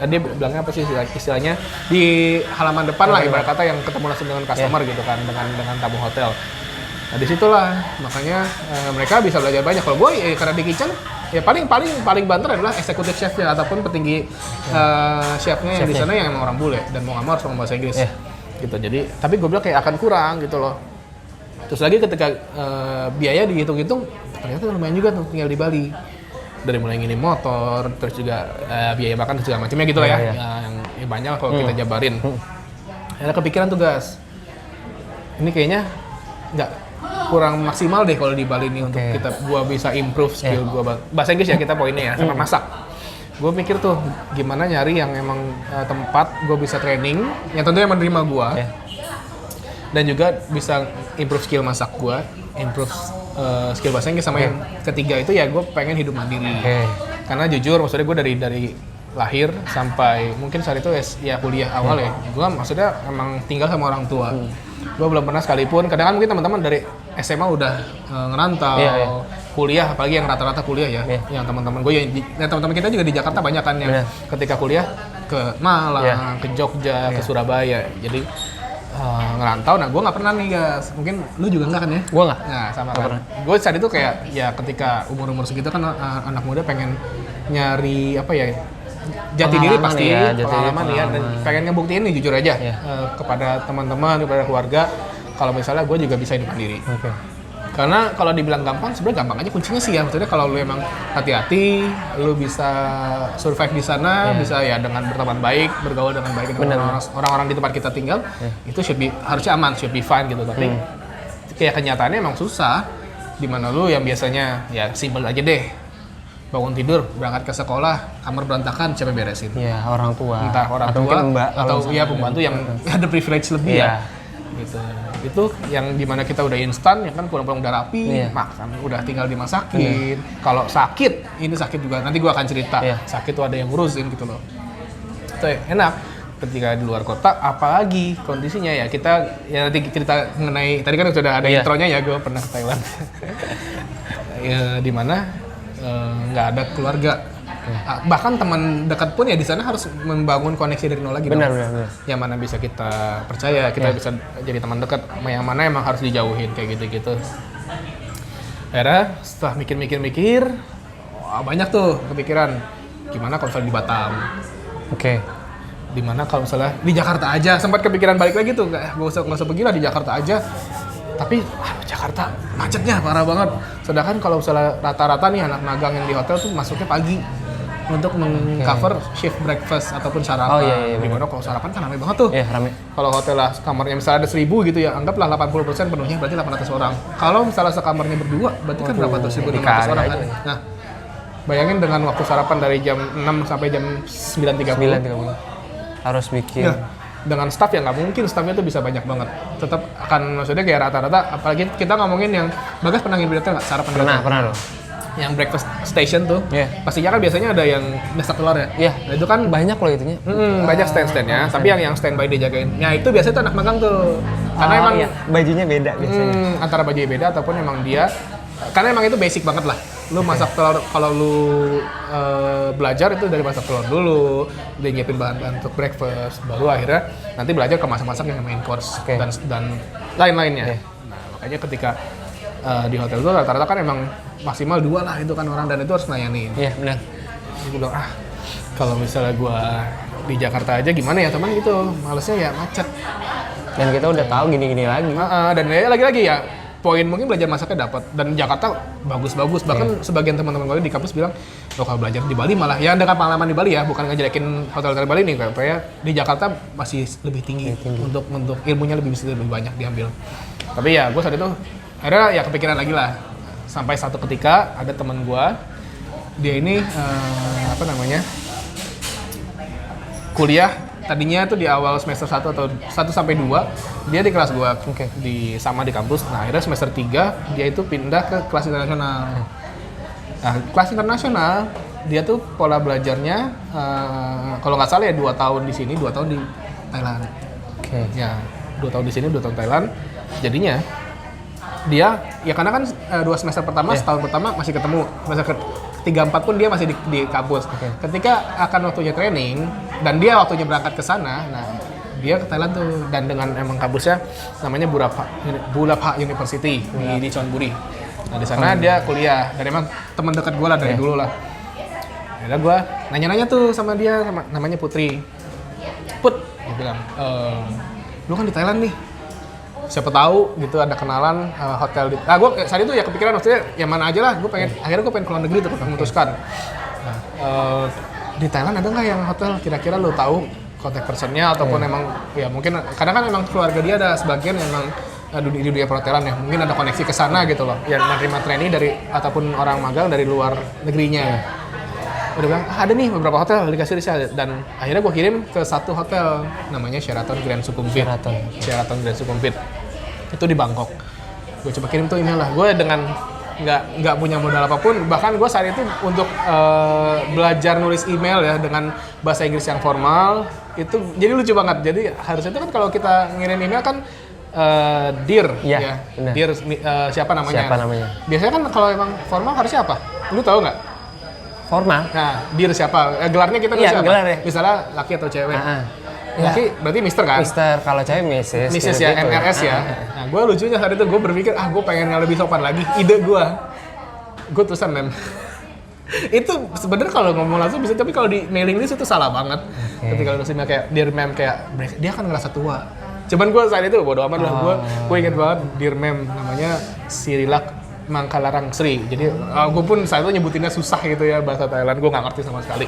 dia bilangnya apa sih istilahnya, di halaman depan lah ibarat kata, yang ketemu langsung dengan customer gitu kan, dengan tamu hotel. Nah disitulah makanya mereka bisa belajar banyak. Kalau gue karena di kitchen ya paling banter adalah eksekutif chefnya ataupun petinggi chefnya yang di sana yang emang orang bule dan mau nggak mau harus ngomong bahasa Inggris gitu. Jadi tapi gue bilang kayak akan kurang gitu loh. Terus lagi ketika biaya dihitung-hitung ternyata lumayan juga tuh tinggal di Bali. Dari mulai ngirim motor, terus juga biaya makan segala macamnya gitu lah ya. Yang banyak kalau kita jabarin. Akhirnya kepikiran tuh gas, ini kayaknya nggak kurang maksimal deh kalau di Bali ini untuk gua bisa improve skill gua bahasa Inggris ya, kita poinnya ya, sama masak. Gua mikir tuh gimana nyari yang emang tempat gua bisa training yang tentunya menerima gua dan juga bisa improve skill masak gua, improve skill bahasa Inggris, sama yang ketiga itu ya gua pengen hidup mandiri. Karena jujur maksudnya gua dari lahir sampai mungkin saat itu ya kuliah awal ya, gua maksudnya emang tinggal sama orang tua. Gue belum pernah sekalipun, kadang kan mungkin teman-teman dari SMA udah ngerantau, kuliah, apalagi yang rata-rata kuliah ya, yang teman-teman gue ya, teman-teman kita juga di Jakarta banyak kan yang ketika kuliah ke Malang, ke Jogja, ke Surabaya, jadi ngerantau. Nah gue nggak pernah nih guys, mungkin lu juga nggak kan ya? Gue nggak. Nah sama kan. Gue saat itu kayak ya ketika umur segitu kan anak muda pengen nyari apa ya, jati diri pasti, pengalaman ya, dan pengen ngebuktiin nih jujur aja kepada teman-teman, kepada keluarga, kalau misalnya gue juga bisa hidup mandiri. Karena kalau dibilang gampang, sebenarnya gampang aja kuncinya sih ya, maksudnya kalau lu emang hati-hati, lu bisa survive di sana, bisa ya dengan berteman baik, bergaul dengan baik dengan orang-orang di tempat kita tinggal, itu harusnya aman, should be fine gitu. Tapi kayak kenyataannya emang susah, dimana lu yang biasanya ya simple aja deh, bangun tidur, berangkat ke sekolah, kamar berantakan, siapa beresin? Ya, orang tua. Entah orang tua mbak, atau ya pembantu yang ada privilege lebih ya. Gitu. Itu yang dimana kita udah instan, ya kan pulang-pulang udah rapi, makan, udah tinggal dimasakin. Kalau sakit, ini sakit juga, nanti gua akan cerita. Sakit tuh ada yang ngurusin gitu loh. Itu enak. ketika di luar kota, apalagi kondisinya ya kita ya nanti cerita mengenai tadi kan sudah ada intronya ya, gue pernah ke Thailand. Ya, di mana nggak ada keluarga. Bahkan teman dekat pun ya di sana harus membangun koneksi dari nol lagi. Benar. Yang mana bisa kita percaya, kita bisa jadi teman dekat, yang mana emang harus dijauhin kayak gitu-gitu. Akhirnya setelah mikir-mikir, banyak tuh kepikiran gimana kalau misalnya di Batam. Oke. Dimana kalau misalnya di Jakarta aja, sempat kepikiran balik lagi tuh, nggak usah pergi lah, di Jakarta aja. Tapi Jakarta macetnya parah banget. Sedangkan kalau misalnya rata-rata nih anak magang yang di hotel tuh masuknya pagi untuk mengcover shift breakfast ataupun sarapan. Oh iya. Dimana kalau sarapan kan ramai banget tuh. Iya, ramai. Kalau hotel lah kamarnya misalnya ada 1000 gitu ya, anggaplah 80% penuhnya berarti 800 orang. Kalau misalnya sekamarnya berdua, berarti kan berapa tuh? 1.500 orang kan. Nah, bayangin dengan waktu sarapan dari jam 6 sampai jam 9.30. Harus bikin. Ya, dengan staff ya nggak mungkin staffnya tuh bisa banyak banget. Tetap akan maksudnya kayak rata-rata, apalagi kita ngomongin yang Bagas pernah ngirim berita nggak sarapan? Pernah loh. Yang breakfast station tuh, pastinya kan biasanya ada yang masak telur ya. Iya. Nah, itu kan banyak loh itunya. Banyak stand-standnya, tapi yang standby dijagain. Ya itu biasanya tuh anak magang tuh, karena emang bajunya beda biasanya. Antara bajunya beda ataupun emang dia, karena emang itu basic banget lah. Lu masak telur, kalau lu belajar itu dari masak telur dulu, dia nyiapin bahan-bahan untuk breakfast, baru akhirnya nanti belajar ke masak-masak yang main course dan lain-lainnya. Nah, makanya ketika di hotel itu rata-rata kan emang maksimal 2 lah itu kan orang, dan itu harus nayanin. Iya, benar. Jadi gue bilang, kalau misalnya gue di Jakarta aja gimana ya teman gitu, malesnya ya macet. Dan kita udah tahu gini-gini lagi. Dan ya lagi-lagi ya, poin mungkin belajar masaknya dapat, dan Jakarta bagus-bagus. Bahkan sebagian teman-teman gue di kampus bilang, kalau belajar di Bali malah, ya dengan pengalaman di Bali ya, bukan ngejelekin hotel-hotel Bali nih, kayak di Jakarta masih lebih tinggi. Untuk ilmunya lebih banyak diambil. Tapi ya gue saat itu akhirnya ya kepikiran lagi lah. Sampai satu ketika ada teman gue, dia ini kuliah tadinya tuh di awal semester 1 atau 1 sampai 2 dia di kelas gue di kampus. Nah, akhirnya semester 3 dia itu pindah ke kelas internasional. Nah, kelas internasional dia tuh pola belajarnya kalau nggak salah ya 2 tahun di sini, 2 tahun di Thailand. Ya, 2 tahun di sini, 2 tahun Thailand. Jadinya dia ya karena kan 2 semester pertama, setahun pertama masih ketemu, semester 3-4 pun dia masih di kampus. Ketika akan waktunya training dan dia waktunya berangkat ke sana, nah dia ke Thailand tuh, dan dengan emang kampusnya namanya Burapha University di Chonburi. Nah di sana dia kuliah, dan emang teman dekat gue lah dari dulu lah. Akhirnya gue nanya-nanya tuh sama dia, namanya Putri. Put, dia bilang, lu kan di Thailand nih. Siapa tahu gitu ada kenalan hotel di. Gue saat itu ya kepikiran maksudnya yang mana aja lah. Akhirnya gue pengen ke luar negeri tuh, memutuskan. Nah, di Thailand ada nggak yang hotel kira-kira lo tahu kontak personnya ataupun emang ya mungkin kadang kan emang keluarga dia ada sebagian yang emang di dunia perhotelan ya, mungkin ada koneksi ke sana gitu loh, yang menerima trainee dari ataupun orang magang dari luar negerinya. Udah bilang, ada nih beberapa hotel dikasih riset, dan akhirnya gue kirim ke satu hotel namanya Sheraton Grand Sukhumvit. Sheraton Grand Sukhumvit itu di Bangkok. Gue coba kirim tuh email lah. Gue dengan nggak punya modal apapun, bahkan gue saat itu untuk belajar nulis email ya dengan bahasa Inggris yang formal itu jadi lucu banget. Jadi harusnya itu kan kalau kita ngirim email kan dear ya. Dear siapa namanya? Biasanya kan kalau emang formal harusnya apa? Lu tahu nggak? Formal. Nah, dear siapa? Gelarnya kita siapa? Gelar ya. Misalnya laki atau cewek. Laki berarti Mister kan? Mister, kalau cewek Mrs. Mrs ya, gitu MRS ya. Nah, gue lucunya saat itu gue berpikir, gue pengen yang lebih sopan lagi. Ide gue tulisan mem. Itu sebenarnya kalau ngomong langsung bisa, tapi kalau di mailing list itu salah banget. Ketika nulis email kayak dear mem, kayak dia kan ngerasa tua. Cuman gue saat itu bodo amat lah. Gue inget banget dear mem, namanya Sirilak Mangkalarang Sri. Jadi gue pun saat itu nyebutinnya susah gitu ya, bahasa Thailand gue nggak ngerti sama sekali.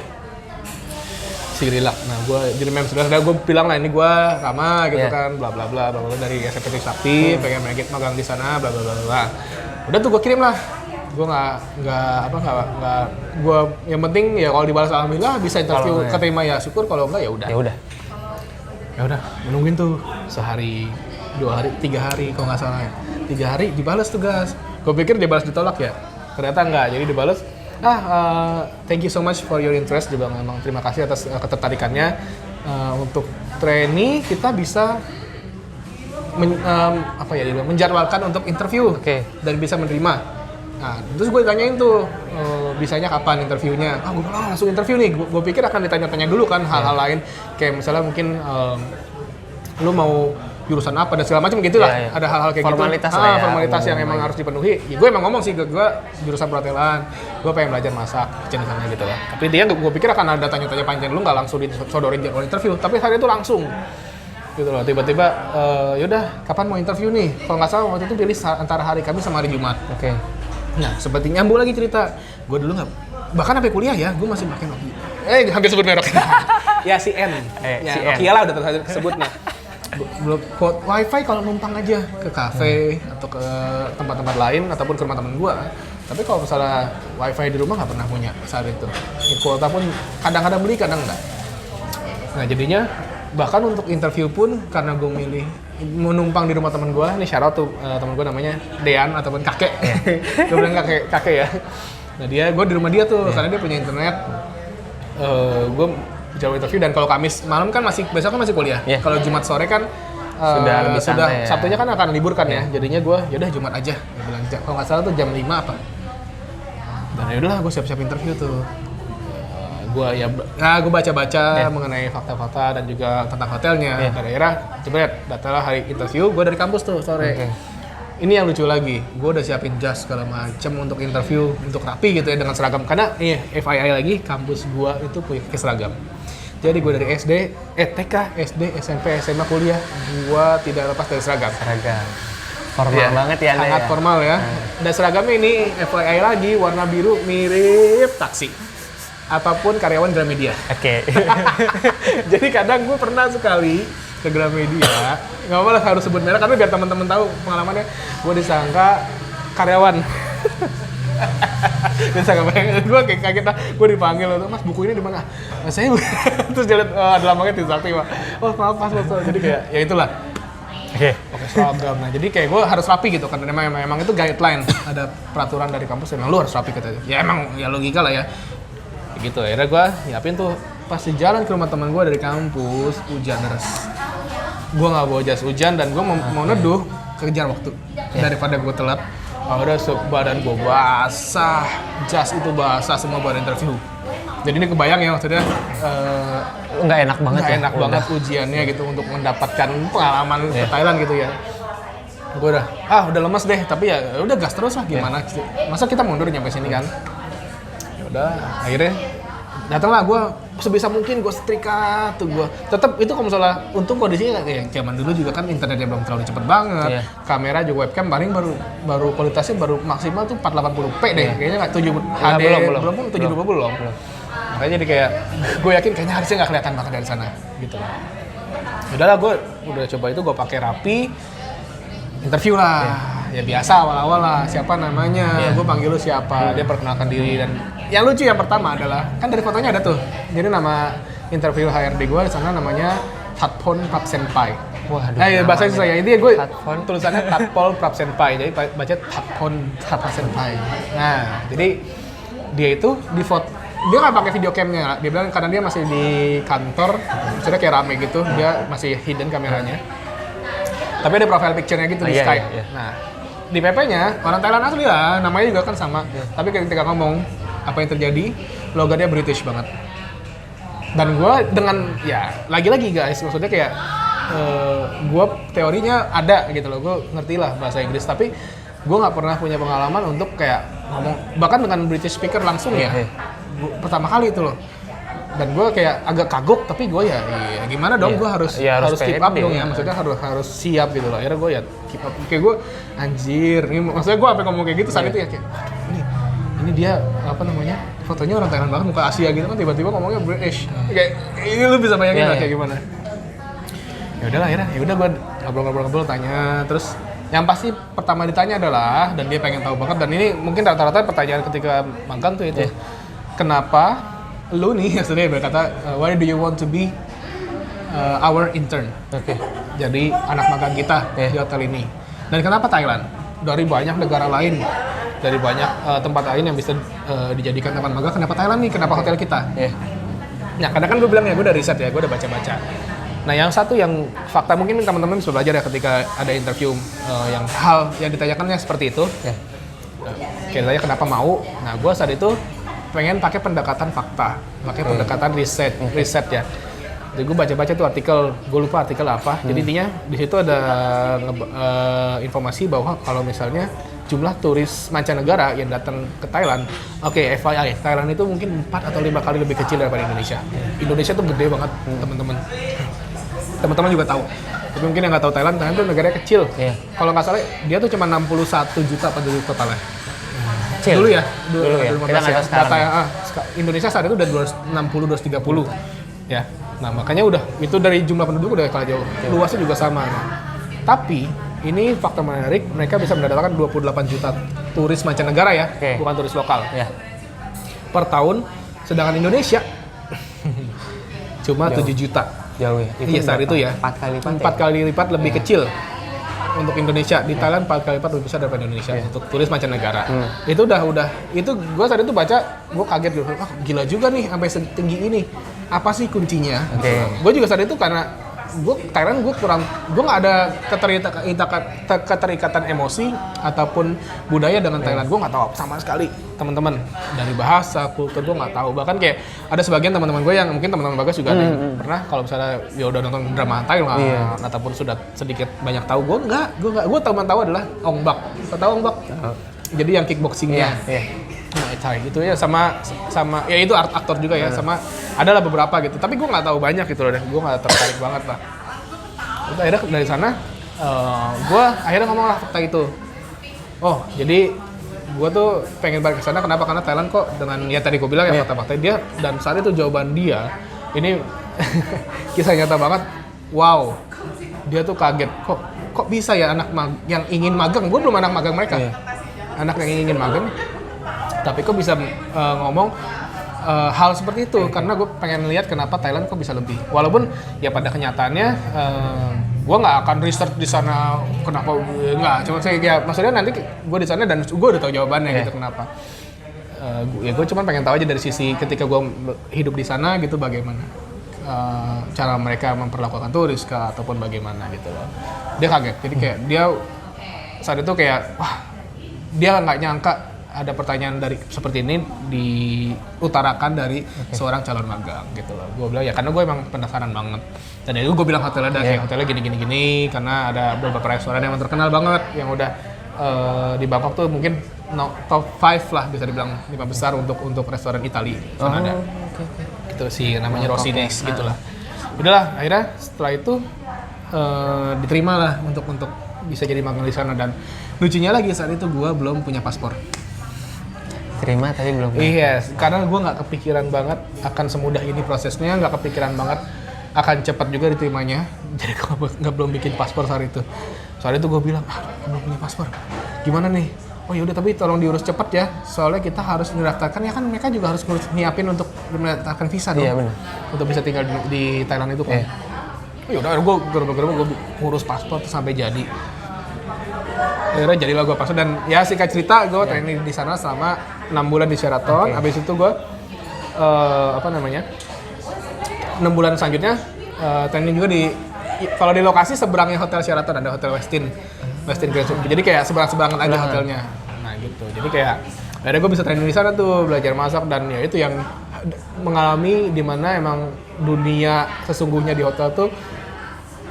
Sirilak. Nah gue jadi mem sudah gue bilang lah ini gue Rama gitu kan, bla bla bla dari SMP Trisakti, pengen magang di sana, bla bla bla. Udah tuh gue kirim lah. Gue nggak gue yang penting ya kalau dibalas alhamdulillah bisa interview keterima ya syukur, kalau enggak ya udah. Ya udah menungguin tuh sehari, 2 hari, 3 hari kalau nggak salah. 3 hari dibalas tugas. Gue pikir dibalas ditolak ya, ternyata enggak. Jadi dibalas, thank you so much for your interest. Dia bilang memang terima kasih atas ketertarikannya untuk trainee kita bisa menjadwalkan untuk interview dan bisa menerima. Nah, terus gue tanyain tuh, bisanya kapan interviewnya? Gue bilang langsung interview nih. Gue pikir akan ditanya-tanya dulu kan hal-hal lain, kayak misalnya mungkin lu mau jurusan apa dan segala macam gitu lah. Ada hal-hal kayak formalitas gitu. Formalitas yang emang harus dipenuhi. Ya, gue emang ngomong sih ke gue jurusan perhotelan, gue pengen belajar masak, kitchen gitu lah. Tapi intinya gue pikir akan ada tanya-tanya panjang, lu nggak langsung disodorin jadwal interview. Tapi saat itu langsung gitu loh, tiba-tiba yaudah kapan mau interview nih? Kalau nggak salah waktu itu pilih antara hari Kamis sama hari Jumat. Nah, seperti nyambung lagi cerita. Gue dulu nggak, bahkan sampai kuliah ya, gue masih pakai Nokia. Hampir sebut merek. Ya si N. Nokia lah udah tersebut nah. Belum wifi kalau numpang aja ke kafe atau ke tempat-tempat lain ataupun ke rumah temen gue. Tapi kalau misalnya wifi di rumah nggak pernah punya saat itu. Kuota pun kadang-kadang beli, kadang enggak. Nah jadinya bahkan untuk interview pun karena gue milih menumpang di rumah temen gue, nih shout out tuh temen gue namanya Dean ataupun kakek. Gue bilang kakek ya. Nah gue di rumah dia tuh karena dia punya internet. Gue jauh interview dan kalau Kamis malam kan besok kan masih kuliah. Kalau Jumat sore kan sudah lebih santai. Sabtunya kan akan libur kan ya. Jadinya gue yaudah Jumat aja. Gue bilang kalau nggak salah tuh jam 5 apa. Dan yaudahlah gue siap-siap interview tuh. Gue baca-baca mengenai fakta-fakta dan juga tentang hotelnya. Dan akhirnya jebret, datalah hari interview, gue dari kampus tuh sore. Ini yang lucu lagi, gue udah siapin jas segala macem untuk interview, untuk rapi gitu ya dengan seragam. Karena FYI lagi, kampus gue itu punya seragam. Jadi gue dari TK, SD, SMP, SMA, kuliah, gue tidak lepas dari seragam. Formal banget ya, sangat formal ya. Dan seragamnya ini FYI lagi, warna biru mirip taksi. Ataupun karyawan Gramedia. Jadi kadang gue pernah sekali ke Gramedia, nggak apa-apa harus sebut merek karena biar teman-teman tahu pengalamannya. Gue disangka karyawan. Gue kayak kaget, gue dipanggil, Mas buku ini di mana? Nah, saya terus dia lihat ada lambangnya Trisakti, Pak. Oh maaf Mas. Jadi kayak ya itulah. Pakai seragam. Nah jadi kayak gue harus rapi gitu kan. Memang itu guideline, ada peraturan dari kampus memang lu harus rapi katanya. Ya emang ya logika lah ya. Gitu akhirnya gue nyiapin tuh pas di jalan ke rumah teman gue dari kampus hujan deras. Gue nggak bawa jas hujan dan gue mau neduh kejar waktu daripada gue telat. Udah badan gue basah, jas itu basah semua buat interview. Jadi ini kebayang ya maksudnya nggak enak banget banget ujiannya gitu untuk mendapatkan pengalaman ke Thailand gitu ya. Gue udah lemes deh, tapi ya udah gas terus lah gimana. Masa kita mundur nyampe sini kan? Udah akhirnya datanglah gue sebisa mungkin gue setrika tuh gue tetap itu kalau misalnya untung kondisinya kayak zaman dulu juga kan internetnya belum terlalu cepet banget, kamera juga webcam paling baru kualitasnya baru maksimal tuh 480p deh kayaknya nggak 7 HD belum 720 belum. Makanya jadi kayak gue yakin kayaknya harusnya nggak kelihatan banget dari sana gitu lah. Udahlah gue udah coba itu gue pakai rapi interview lah. Ya biasa awal-awal lah, siapa namanya, gue panggil lu siapa, dia perkenalkan diri. Dan yang lucu yang pertama adalah, kan dari fotonya ada tuh, jadi nama interview HRD gue di sana namanya Thatpon Prapsenpai. Waduh, bahasa Indonesia ya, ini gue tulisannya Thatpon Prapsenpai, jadi baca Thatpon Prapsenpai. Nah, jadi dia itu di foto, dia nggak pakai video camnya, dia bilang karena dia masih di kantor, maksudnya kayak rame gitu, dia masih hidden kameranya. Tapi ada profile picture-nya gitu di Skype. Nah, di PP-nya orang Thailand asli lah, namanya juga kan sama. Tapi ketika ngomong apa yang terjadi, logatnya British banget. Dan gue dengan lagi-lagi guys, maksudnya kayak gue teorinya ada gitu loh, gue ngerti lah bahasa Inggris. Tapi gue nggak pernah punya pengalaman untuk kayak ngomong bahkan dengan British speaker langsung pertama kali itu loh. Dan gue kayak agak kagok, tapi gue ya gimana dong, gue harus keep up dong ya, maksudnya harus siap gitu loh. Akhirnya gue keep up, kayak gue anjir, ini maksudnya gue sampai ngomong kayak gitu saat itu ya kayak, ini dia apa namanya, fotonya orang Thailand banget, muka Asia gitu kan, tiba-tiba ngomongnya British, kayak ini lu bisa bayangin lah kayak gimana. Ya udahlah akhirnya, gue ngobrol-ngobrol tanya, terus yang pasti pertama ditanya adalah, dan dia pengen tahu banget, dan ini mungkin rata-rata pertanyaan ketika magang tuh itu, kenapa lu nih maksudnya berkata why do you want to be our intern? Jadi anak magang kita di hotel ini. Dan kenapa Thailand? Dari banyak negara lain, dari banyak tempat lain yang bisa dijadikan tempat magang, kenapa Thailand nih? Kenapa hotel kita? Nah kadang kan gue bilang ya, gue udah riset ya, gue udah baca-baca. Nah, yang satu yang fakta mungkin teman-teman bisa belajar ya ketika ada interview yang hal yang ditanyakannya seperti itu. Ya. Kayak ditanya kenapa mau. Nah, gue saat itu pengen pakai pendekatan fakta, pakai pendekatan riset ya. Jadi gue baca-baca tuh artikel, gue lupa artikel apa. Jadi intinya di situ ada informasi bahwa kalau misalnya jumlah turis mancanegara yang datang ke Thailand, FYI, Thailand itu mungkin 4 atau 5 kali lebih kecil daripada Indonesia. Indonesia tuh gede banget, teman-teman. Teman-teman juga tahu. Tapi mungkin yang nggak tahu Thailand tuh negaranya kecil. Iya. Kalau nggak salah, dia tuh cuma 61 juta penduduk totalnya. Kecil. Dulu ya, Kita nggak tahu sekarang. data yang Indonesia saat itu udah 260, 230 ya. Nah makanya udah itu dari jumlah penduduk udah kalah jauh. Luasnya juga sama. Tapi ini fakta menarik, mereka bisa mendatangkan 28 juta turis mancanegara ya, bukan turis lokal. Ya. Per tahun, sedangkan Indonesia cuma 7 juta. Jauh ya. Iya saat itu ya. 4 kali lipat. 4 kali lipat lebih kecil untuk Indonesia. Di Thailand 4 kali lipat lebih besar daripada Indonesia untuk turis mancanegara. Itu udah itu gue saat itu baca, gue kaget dulu. Gila juga nih sampai setinggi ini. Apa sih kuncinya? Gue juga saat itu karena Thailand gue nggak ada keterikatan emosi ataupun budaya dengan Thailand. Gue nggak tahu sama sekali, teman-teman. Dari bahasa, kultur gue nggak tahu. Bahkan kayak ada sebagian teman-teman gue yang mungkin teman-teman Bagas juga ada yang pernah kalau misalnya ya udah nonton drama Thailand ataupun sudah sedikit banyak tahu. Gue tahu adalah Ong Bak. Tahu Ong Bak? Jadi yang kickboxingnya. Nah, itu ya sama ya itu aktor juga ya, sama adalah beberapa gitu. Tapi gue nggak tahu banyak gitu loh, gue nggak tertarik banget lah. Terus akhirnya dari sana gue akhirnya ngomong lah fakta itu. Oh jadi gue tuh pengen balik ke sana kenapa? Karena Thailand kok dengan ya tadi gue bilang ya fakta-fakta dia, dan saat itu jawaban dia ini kisah nyata banget. Wow, dia tuh kaget kok bisa ya anak yang ingin magang. Gue belum anak magang mereka, anak yang ingin magang. Tapi kok bisa ngomong hal seperti itu, karena gue pengen lihat kenapa Thailand kok bisa lebih. Walaupun ya pada kenyataannya gue nggak akan research di sana kenapa, nggak. Cuma saya ya maksudnya nanti gue di sana dan gue udah tahu jawabannya gitu kenapa. Ya gue cuma pengen tahu aja dari sisi ketika gue hidup di sana gitu bagaimana cara mereka memperlakukan turis ataupun bagaimana gitu loh. Dia kaget, jadi kayak dia saat itu kayak wah dia nggak nyangka ada pertanyaan dari seperti ini diutarakan dari seorang calon magang gitu loh. Gue bilang ya karena gue emang penasaran banget. Dan itu gue bilang hotelnya ada kayak hotelnya gini karena ada beberapa restoran yang terkenal banget yang udah di Bangkok tuh mungkin top 5 lah bisa dibilang 5 besar untuk restoran Italia. Ada. Gitu sih namanya Rossinis gitulah. Udahlah akhirnya setelah itu diterima lah untuk bisa jadi magang di sana, dan lucunya lagi saat itu gue belum punya paspor. Terima tapi belum. Iya, karena gue nggak kepikiran banget akan semudah ini prosesnya, nggak kepikiran banget akan cepat juga diterimanya. Jadi gue nggak belum bikin paspor saat itu. Soalnya itu gue bilang, belum punya paspor. Gimana nih? Oh yaudah tapi tolong diurus cepat ya. Soalnya kita harus mendaftarkan, ya kan mereka juga harus nyiapin untuk mendaftarkan visa dong. Iya benar. Untuk bisa tinggal di Thailand itu kan. Oh yaudah, gue ngurus paspor tuh sampai jadi. Akhirnya jadilah gue paspor, dan ya singkat cerita gue training di sana selama 6 bulan di Sheraton. Habis itu gue 6 bulan selanjutnya training juga kalau di lokasi seberangnya hotel Sheraton ada hotel Westin Grand Suite. Jadi kayak seberang-seberangan aja hotelnya. Nah gitu. Jadi kayak akhirnya gue bisa training di sana tuh, belajar masak, dan ya itu yang mengalami dimana emang dunia sesungguhnya di hotel tuh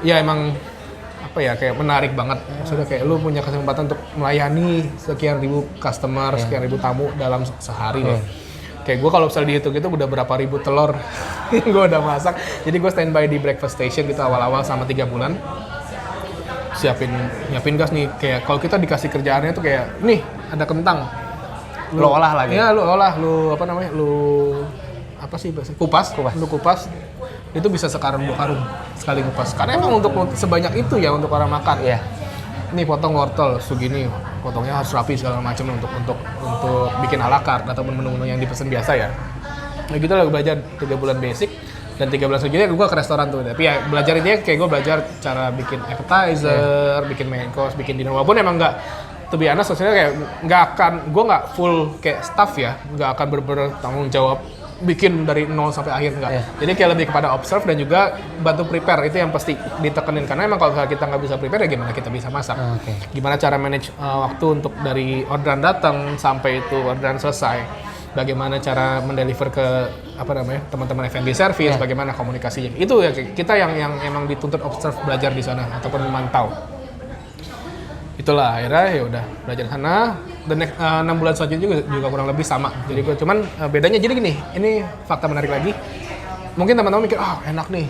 ya emang kayak menarik banget. Maksudnya kayak lu punya kesempatan untuk melayani sekian ribu customer, sekian ribu tamu dalam sehari loh. Kayak gue kalau misalnya dihitung itu udah berapa ribu telur yang gue udah masak. Jadi gue standby di breakfast station gitu awal-awal sama 3 bulan. Nyiapin gas nih, kayak kalau kita dikasih kerjaannya tuh kayak nih ada kentang. Lu olah lagi. Iya, lu olah, lu kupas. Lu kupas. Itu bisa sekarang 2 karung sekali kupas. Karena emang untuk sebanyak itu ya untuk orang makan. Iya. Ini potong wortel segini, potongnya harus rapi segala macam untuk bikin ala carte ataupun menu-menu yang dipesan biasa ya. Nah gitu lah gue belajar 3 bulan basic, dan 3 bulan selanjutnya gue ke restoran tuh. Tapi ya belajar ini kayak gue belajar cara bikin appetizer, bikin main course, bikin dinner. Walaupun emang nggak, to be honest, maksudnya kayak gue nggak full kayak staff ya, nggak akan bener-bener tanggung jawab bikin dari nol sampai akhir enggak. Iya. Jadi kayak lebih kepada observe dan juga bantu prepare, itu yang pasti ditekenin karena emang kalau kita nggak bisa prepare ya gimana kita bisa masak. Oke. Gimana cara manage waktu untuk dari orderan datang sampai itu orderan selesai. Bagaimana cara mendeliver ke teman-teman F&B service, Iya. bagaimana komunikasinya. Itu ya kita yang emang dituntut observe, belajar di sana ataupun memantau. Itulah akhirnya ya udah belajar di sana. Dan 6 bulan selanjutnya juga kurang lebih sama. Jadi gue cuman bedanya jadi gini, ini fakta menarik lagi. Mungkin teman-teman mikir, enak nih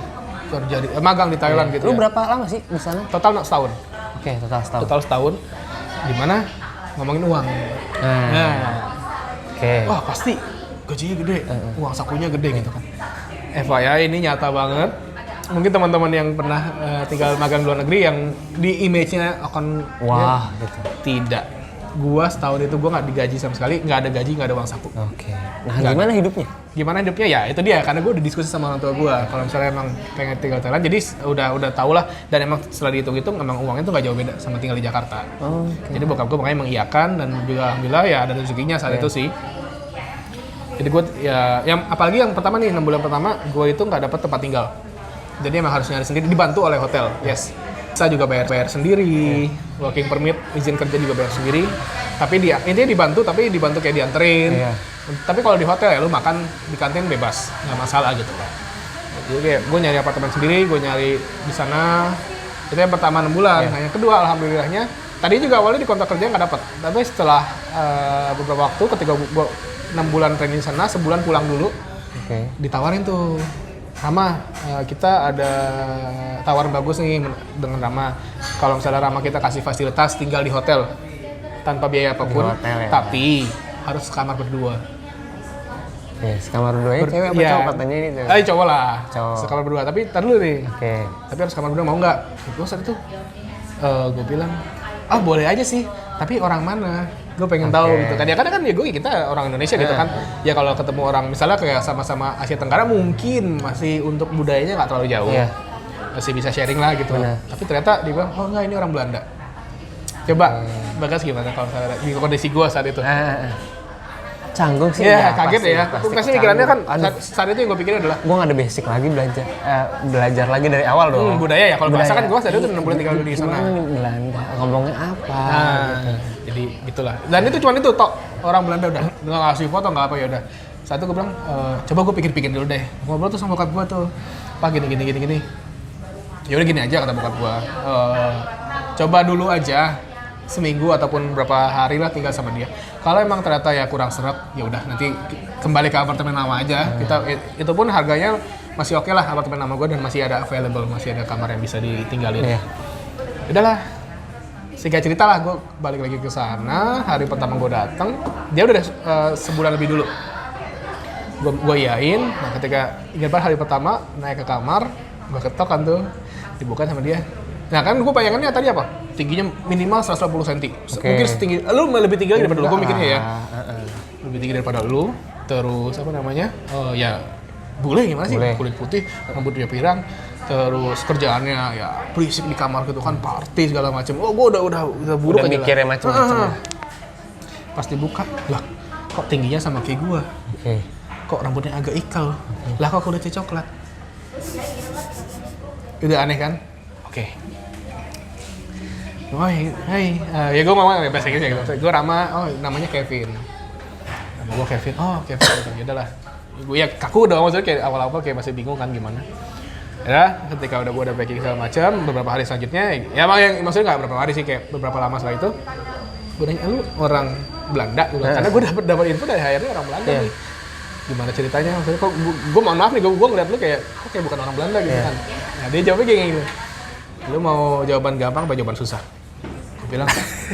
kerja di magang di Thailand gitu. Lu ya. berapa lama sih di sana? Total setahun. Oke, total setahun. Total setahun. Dimana ngomongin uang. Nah, Oke. wah pasti gajinya gede, uang sakunya gede gitu kan. FYI ini nyata banget. Mungkin teman-teman yang pernah tinggal magang di luar negeri yang di image-nya akan Wah, gitu. tidak. Gua setahun itu gua nggak digaji sama sekali, nggak ada gaji, nggak ada uang saku. Oke. Nah, Nggak gimana hidupnya? Gimana hidupnya ya itu dia, karena gue udah diskusi sama orang tua gue kalau misalnya emang pengen tinggal Thailand, jadi udah tau lah, dan emang setelah dihitung-hitung emang uangnya tuh gak jauh beda sama tinggal di Jakarta. Jadi bokap gue makanya mengiyakan dan juga alhamdulillah ya ada rezekinya saat itu sih. Jadi gue ya yang apalagi yang pertama nih 6 bulan pertama gue itu nggak dapat tempat tinggal, jadi emang harus nyari sendiri, dibantu oleh hotel. Yes, saya juga bayar sendiri, working permit, izin kerja juga bayar sendiri. Tapi intinya dibantu, tapi dibantu kayak dianterin. Iya. Tapi kalau di hotel ya lu makan di kantin bebas, nggak masalah gitu loh. Jadi kayak gue nyari apartemen sendiri, gue nyari di sana. Itu yang pertama 6 bulan. Nah yang kedua alhamdulillahnya, tadi juga awalnya di kontrak kerja nggak dapat. Tapi setelah beberapa waktu ketika gue 6 bulan training sana, sebulan pulang dulu, ditawarin tuh. Rama, kita ada tawaran bagus nih dengan Rama. Kalau misalnya Rama kita kasih fasilitas tinggal di hotel tanpa biaya apapun, hotel, ya. tapi harus kamar berdua. Oke, sekamar berduanya cewek apa cowok katanya ini tuh? Cowok lah, Cowok. sekamar berdua. Tapi tar dulu nih, Oke. tapi harus kamar berdua mau nggak? Gue saat itu, gue bilang, boleh aja sih, tapi orang mana? Gue pengen tahu gitu kan. Ya kadang kan ya kita orang Indonesia gitu kan. Ya kalau ketemu orang misalnya kayak sama-sama Asia Tenggara mungkin masih untuk budayanya nggak terlalu jauh. Iya. Masih bisa sharing lah gitu. Benar. Tapi ternyata dia bilang, oh enggak ini orang Belanda. Coba, Bagas gimana kalau misalnya di kondisi gue saat itu? Canggung sih. Iya, ya, kaget ya. Pasti pikirannya kan Aduh, saat itu yang gue pikirin adalah gue nggak ada basic lagi belajar lagi dari awal dong. budaya ya. Kalau bahasa kan Budaya. gue saat itu 6 bulan tinggal di sana. Gimana nih Belanda ngomongnya apa? Nah, jadi gitulah. Dan itu cuma itu tok, orang Belanda udah nggak ngasih foto nggak apa ya udah. Saat itu gue bilang, coba gue pikir-pikir dulu deh. Ngobrol tuh sama bokap gue tuh, Pak gini. Ya udah gini aja kata bokap gue. Coba dulu aja seminggu ataupun berapa hari lah tinggal sama dia. Kalau emang ternyata ya kurang seret, ya udah nanti kembali ke apartemen lama aja. Itu pun harganya masih oke lah apartemen lama gue dan masih ada available, masih ada kamar yang bisa ditinggalin. Iya. Udahlah. Singkat cerita lah, gue balik lagi ke sana. Hari pertama gue datang, dia udah sebulan lebih dulu. Gue iyain. Nah ketika ingat banget hari pertama naik ke kamar, gue ketok kan tuh, dibuka sama dia. Nah kan gue bayangannya tadi apa? Tingginya minimal 180 cm. Mungkin setinggi, lu lebih tinggi lagi daripada lu, gue mikirnya ya. Lebih tinggi daripada lu. Terus apa namanya? Ya bule gimana sih? Kulit putih, rambut dia pirang. Terus kerjaannya ya berisik di kamar gitu kan, party segala macam. Oh gue udah buruk Udah aja mikirnya lah. macam-macam. Pas dibuka, lah kok tingginya sama kayak gue? Oke. Kok rambutnya agak ikal? Lah kok kulitnya coklat? Udah aneh kan? Oke. Hai, ya gue ngomong bahasa Inggris ya gitu. Gue Rama, namanya Kevin. Nama gue Kevin, Kevin, ya udahlah. Gue ya kaku udah maksudnya kayak awal-awal kayak masih bingung kan gimana. Ya, ketika gue udah packing segala macam, beberapa hari selanjutnya, ya emang yang maksudnya nggak beberapa hari sih, kayak beberapa lama setelah itu, gue nanya, lu orang Belanda? Karena gue dapat info dari HRD orang Belanda nih. Gimana ceritanya? Maksudnya kok gue mohon maaf nih, gue ngeliat lu kayak bukan orang Belanda gitu kan. Nah dia jawabnya kayak gitu. Lu mau jawaban gampang apa jawaban susah? Gue bilang,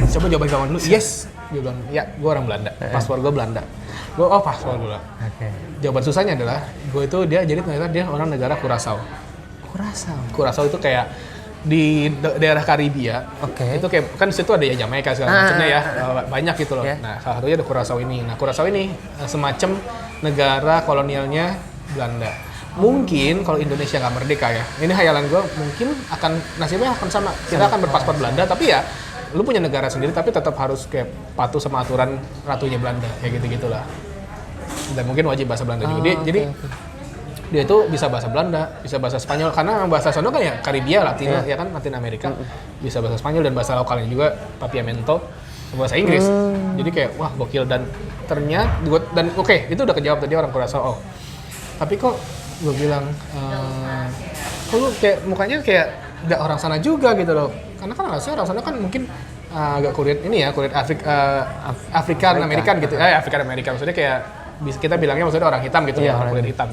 coba jawaban gampang dulu. Yes. Dia bilang, ya gue orang Belanda. Paspor gue Belanda. Gue, paspor dulu. Jawaban susahnya adalah, gue itu ternyata dia orang negara Curaçao. Curaçao itu kayak di daerah Karibia. Itu kayak kan di situ ada ya Jamaika segala macamnya ya. Banyak gitu loh. Nah, salah satunya ada Curaçao ini. Nah, Curaçao ini semacam negara kolonialnya Belanda. Mungkin kalau Indonesia nggak merdeka ya, ini khayalan gue, mungkin nasibnya akan sama. Kita akan berpaspor Belanda, tapi ya lu punya negara sendiri, tapi tetap harus kayak patuh sama aturan ratunya Belanda, kayak gitu-gitulah. dan mungkin wajib bahasa Belanda juga. Jadi dia itu bisa bahasa Belanda, bisa bahasa Spanyol, karena bahasa sono kan ya Karibia, Latina, ya kan, Latin Amerika. Bisa bahasa Spanyol dan bahasa lokalnya juga, Papiamento, bahasa Inggris. Jadi kayak, wah gokil, dan ternyata, oke, itu udah kejawab tadi orang Curaçao. Tapi kok gue bilang, kok lu kayak mukanya kayak nggak orang sana juga gitu loh. Karena kan rasanya orang sana kan mungkin agak kulit African American gitu. African American, maksudnya kayak kita bilangnya maksudnya orang hitam gitu, orang kulit hitam,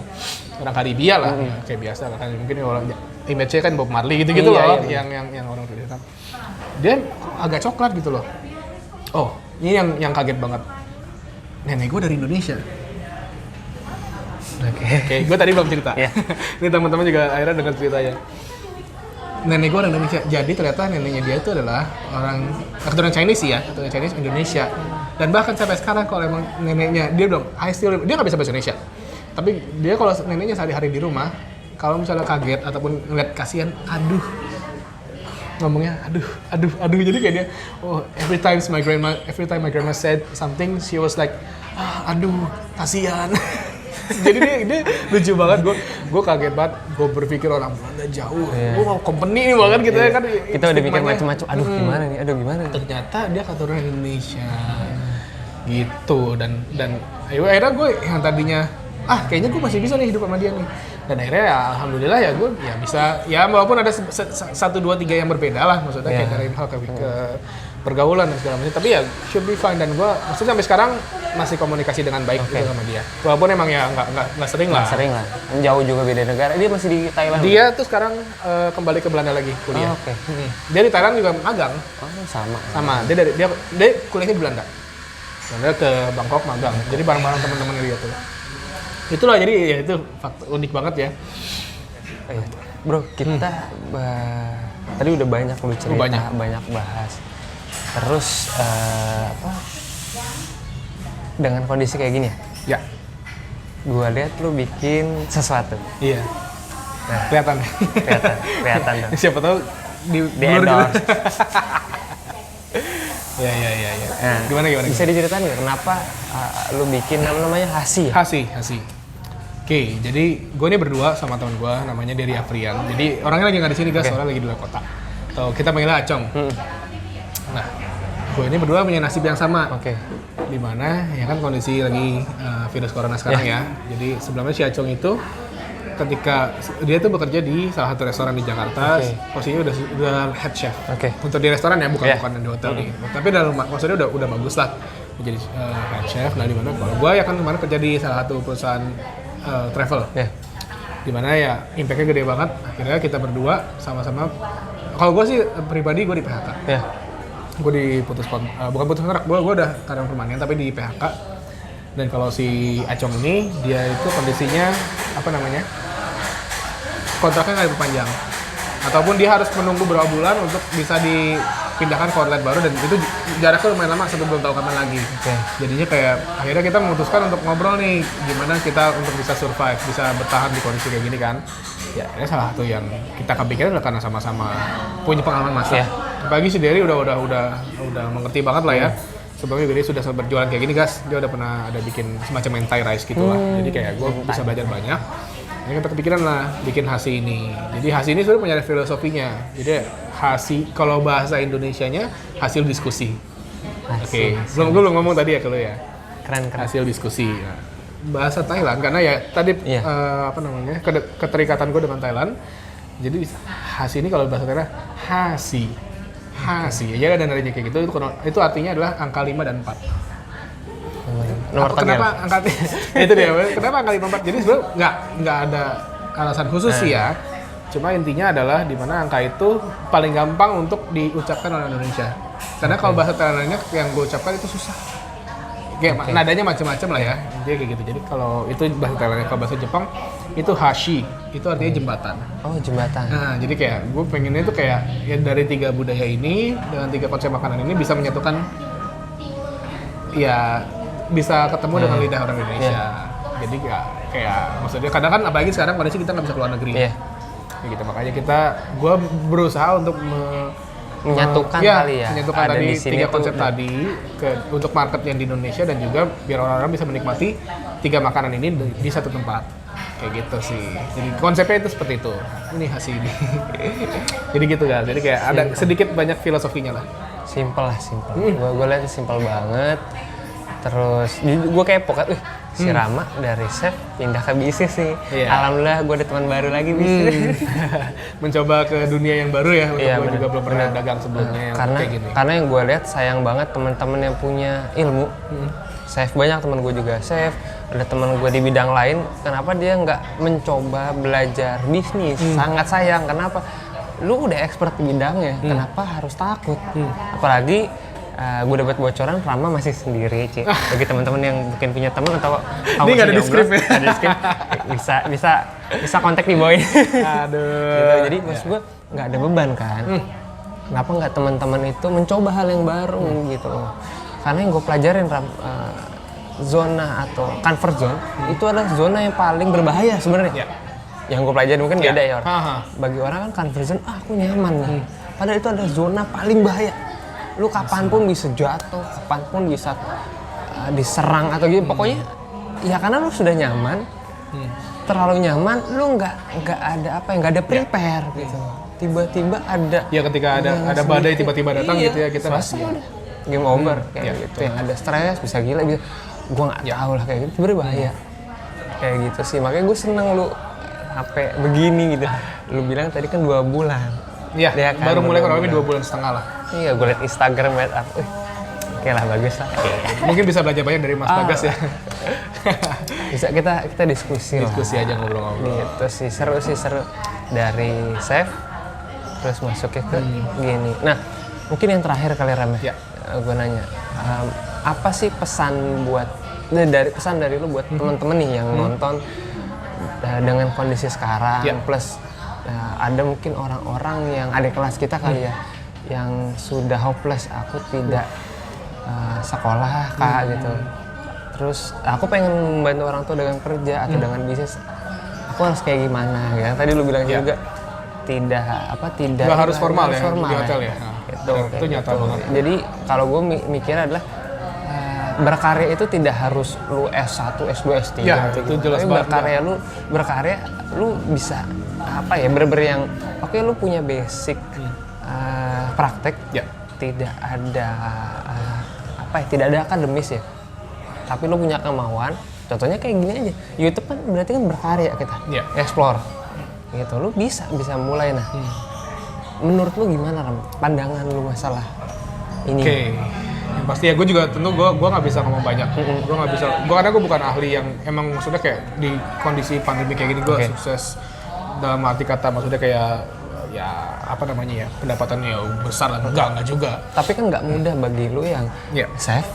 orang Karibia lah, kayak biasa lah kan, mungkin orang image-nya kan Bob Marley gitu loh, yang orang kulit hitam. Dia agak coklat gitu loh. Oh, ini yang kaget banget. Nenek gue dari Indonesia. Oke, gue tadi belum cerita. Ini teman-teman juga akhirnya dengar ceritanya. Nenek gue orang Indonesia, jadi ternyata neneknya dia itu adalah keturunan Chinese sih ya, keturunan Chinese Indonesia. Dan bahkan sampai sekarang kalau emang neneknya, dia bilang, dia nggak bisa bahasa Indonesia. Tapi dia kalau neneknya sehari-hari di rumah, kalau misalnya kaget ataupun ngeliat kasihan, ngomongnya aduh, jadi kayak dia, every time my grandma said something, she was like, aduh, kasihan. Jadi dia lucu banget, gue kaget banget, gue berpikir orang Belanda jauh, gue mau company nih banget gitu ya kan. Kita udah mikir macam-macam, gimana nih, gimana. Ternyata dia keturunan Indonesia, gitu, dan akhirnya gue yang tadinya, kayaknya gue masih bisa nih hidup sama dia nih. Dan akhirnya ya alhamdulillah ya gue ya bisa, ya walaupun ada 1, 2, 3 yang berbeda lah, maksudnya kayak dari hal ke pergaulan dan segala macam, tapi ya should be fine, dan gue maksudnya sampai sekarang masih komunikasi dengan baik gitu sama dia, walaupun emang ya nggak sering lah, jauh juga beda negara. Dia masih di Thailand? Dia tuh sekarang kembali ke Belanda lagi kuliah. Dia di Thailand juga magang. Sama dia kuliahnya di Belanda ke Bangkok magang, jadi bareng-bareng teman-teman dia tuh. Itulah, jadi ya itu unik banget ya. Bro, kita tadi udah banyak lu cerita, banyak bahas. Terus dengan kondisi kayak gini ya? Gua lihat lu bikin sesuatu. Iya. Nah, kelihatan dong. Siapa tahu di endorse. Ya. Nah, Gimana? Bisa diceritain nggak kenapa lu bikin namanya Hasi? Hasi. Oke, jadi gue ini berdua sama teman gue, namanya Dery Afrian. Jadi orangnya lagi nggak di sini guys, orangnya lagi di luar kota. Atau kita panggilnya Acong. Nah, gue ini berdua punya nasib yang sama. Dimana ya kan kondisi lagi virus corona sekarang ya. Jadi sebelumnya si Acong itu ketika dia tuh bekerja di salah satu restoran di Jakarta, posisinya udah head chef. Untuk di restoran ya, bukan di hotel nih. Tapi maksudnya udah bagus lah menjadi head chef. Nah, dimana kalau gue ya kan kemarin kerja di salah satu perusahaan travel. Dimana ya impact-nya gede banget. Akhirnya kita berdua sama-sama. Kalau gue sih pribadi gue di PHK. Gue bukan putus kontrak, gue udah karyawan permanen tapi di PHK. Dan kalau si Acong ini, dia itu kondisinya kontraknya nggak diperpanjang, ataupun dia harus menunggu beberapa bulan untuk bisa dipindahkan ke outlet baru, dan itu jaraknya lumayan lama sampai belum tahu kapan lagi. Jadinya kayak akhirnya kita memutuskan untuk ngobrol nih gimana kita untuk bisa survive, bisa bertahan di kondisi kayak gini kan. Ya ini salah satu yang kita kepikiran adalah karena sama-sama punya pengalaman masak. Apalagi si Dery udah mengerti banget lah ya. Sebelumnya dia sudah berjualan kayak gini guys, dia udah pernah ada bikin semacam Thai rice gitu lah. Jadi kayak gue bisa belajar banyak. Ini kita kepikiran lah bikin Hasi ini. Jadi Hasi ini sebenarnya punya filosofinya. Jadi Hasi, kalau bahasa Indonesianya hasil diskusi. Belum ngomong tadi ya kalau ya. Keren. Hasil diskusi. Nah, bahasa Thailand karena ya tadi keterikatan gue dengan Thailand. Jadi Hasi ini kalau bahasa Thailand Hasi ya, dan narinya kayak gitu, itu artinya adalah angka 5 dan 4. Kenapa angka itu dia? Kenapa angka 5 4? Jadi sebenarnya nggak ada alasan khusus sih ya. Cuma intinya adalah di mana angka itu paling gampang untuk diucapkan oleh Indonesia. Karena kalau bahasa Thailandnya yang gue ucapkan itu susah. Kayak nadanya macam-macam lah ya. Intinya kayak gitu. Jadi kalau itu bahasa Thailandnya, kalau bahasa Jepang itu hashi, itu artinya jembatan. Jembatan. Nah, jadi kayak gue pengennya itu kayak ya dari 3 budaya ini dengan 3 konsep makanan ini bisa menyatukan, ya bisa ketemu dengan lidah orang Indonesia. Jadi kayak maksudnya kadang kan apalagi sekarang kondisi kita nggak bisa keluar negeri. Gitu, makanya gue berusaha untuk menyatukan ya, kali ya. menyatukan Ada tadi di sini 3 tuh, konsep tadi untuk market yang di Indonesia dan juga biar orang-orang bisa menikmati 3 makanan ini di satu tempat. Kayak gitu sih. Jadi konsepnya itu seperti itu. Ini hasil ini. Jadi gitu kan. Jadi kayak ada sedikit banyak filosofinya lah. Simple lah, simple. Gue lihat simple banget. Terus gue kepo kan, si Rama dari chef pindah ke bisnis nih. Iya. Alhamdulillah gue ada teman baru lagi bisnis. Mencoba ke dunia yang baru ya. Untuk Iya, gue bener. juga belum pernah dagang sebelumnya yang karena kayak gini. karena yang gue lihat sayang banget teman-teman yang punya ilmu. Chef banyak teman gue juga chef. Ada teman gue di bidang lain. Kenapa dia nggak mencoba belajar bisnis? Sangat sayang. Kenapa? Lu udah expert di bidangnya. Kenapa harus takut? Apalagi gue dapat bocoran Rama masih sendiri, Ci. Bagi teman-teman yang mungkin punya teman atau kamu Ini nggak ada masih di script jomblo, ya? nggak ada di script. bisa kontak di boy. Aduh. Gitu. Jadi maksud gue nggak ada beban kan. Kenapa nggak teman-teman itu mencoba hal yang baru gitu? Karena yang gue pelajarin zona atau comfort zone itu adalah zona yang paling berbahaya sebenarnya. Ya. Yang gue pelajari mungkin beda ya orang. Aha. Bagi orang kan comfort zone, aku nyaman nih. Padahal itu adalah zona paling bahaya. Lu kapanpun bisa jatuh, kapanpun bisa diserang atau gitu. Pokoknya ya karena lu sudah nyaman, terlalu nyaman, lu nggak ada apa ya, nggak ada prepare gitu. Tiba-tiba ada. Ya ketika ada badai tiba-tiba datang gitu ya kita selesai masih. udah. Game over kayak gitu. betul. Yang ada stres bisa gila bisa. Gua nggak tahu lah kayak gitu. Berbahaya. Kayak gitu sih. Makanya gue seneng lu sampai begini gitu. Lu bilang tadi kan 2 bulan. Iya, Ya kan, baru mulai kurang bener-bener. lebih 2 bulan setengah lah. Iya, gue liat Instagram liat apa. Oke lah, bagus lah. Mungkin bisa belajar banyak dari Mas Bagas ya. Bisa kita diskusi lah. Diskusi aja ngobrol-ngobrol. Gitu sih, seru. Dari chef terus masuknya ke gini. Nah, mungkin yang terakhir kali Ram Ya. Gue nanya, apa sih pesan dari lu buat teman-teman nih yang nonton dengan kondisi sekarang Ya. plus ada mungkin orang-orang yang adik kelas kita kali ya yang sudah hopeless, aku tidak sekolah kak gitu. Terus aku pengen membantu orang tua dengan kerja atau dengan bisnis. Aku harus kayak gimana ya? Tadi lu bilang juga tidak Nggak harus formal harus ya, di hotel ya. Gitu, Benar, itu kayak nyata gitu. banget. Jadi kalau gue mikir adalah berkarya itu tidak harus lu S1, S2, S3 Ya, gitu. itu jelas Tapi banget. berkarya lu bisa apa ya bener-bener yang oke, lu punya basic praktek, Ya. tidak ada tidak ada akademis ya, tapi lu punya kemauan. Contohnya kayak gini aja, YouTube kan berarti kan berkarya kita, Ya. explore gitu. Lu bisa mulai. Nah, menurut lu gimana Ram? Pandangan lu masalah ini? Oke. Yang pasti ya gue juga tentu gue nggak bisa ngomong banyak. Gue nggak bisa. Karena gue bukan ahli yang emang maksudnya kayak di kondisi pandemi kayak gini gue Oke. sukses dalam arti kata maksudnya kayak ya apa namanya ya pendapatannya besar lah enggak juga. Tapi kan nggak mudah bagi lu yang Ya. chef,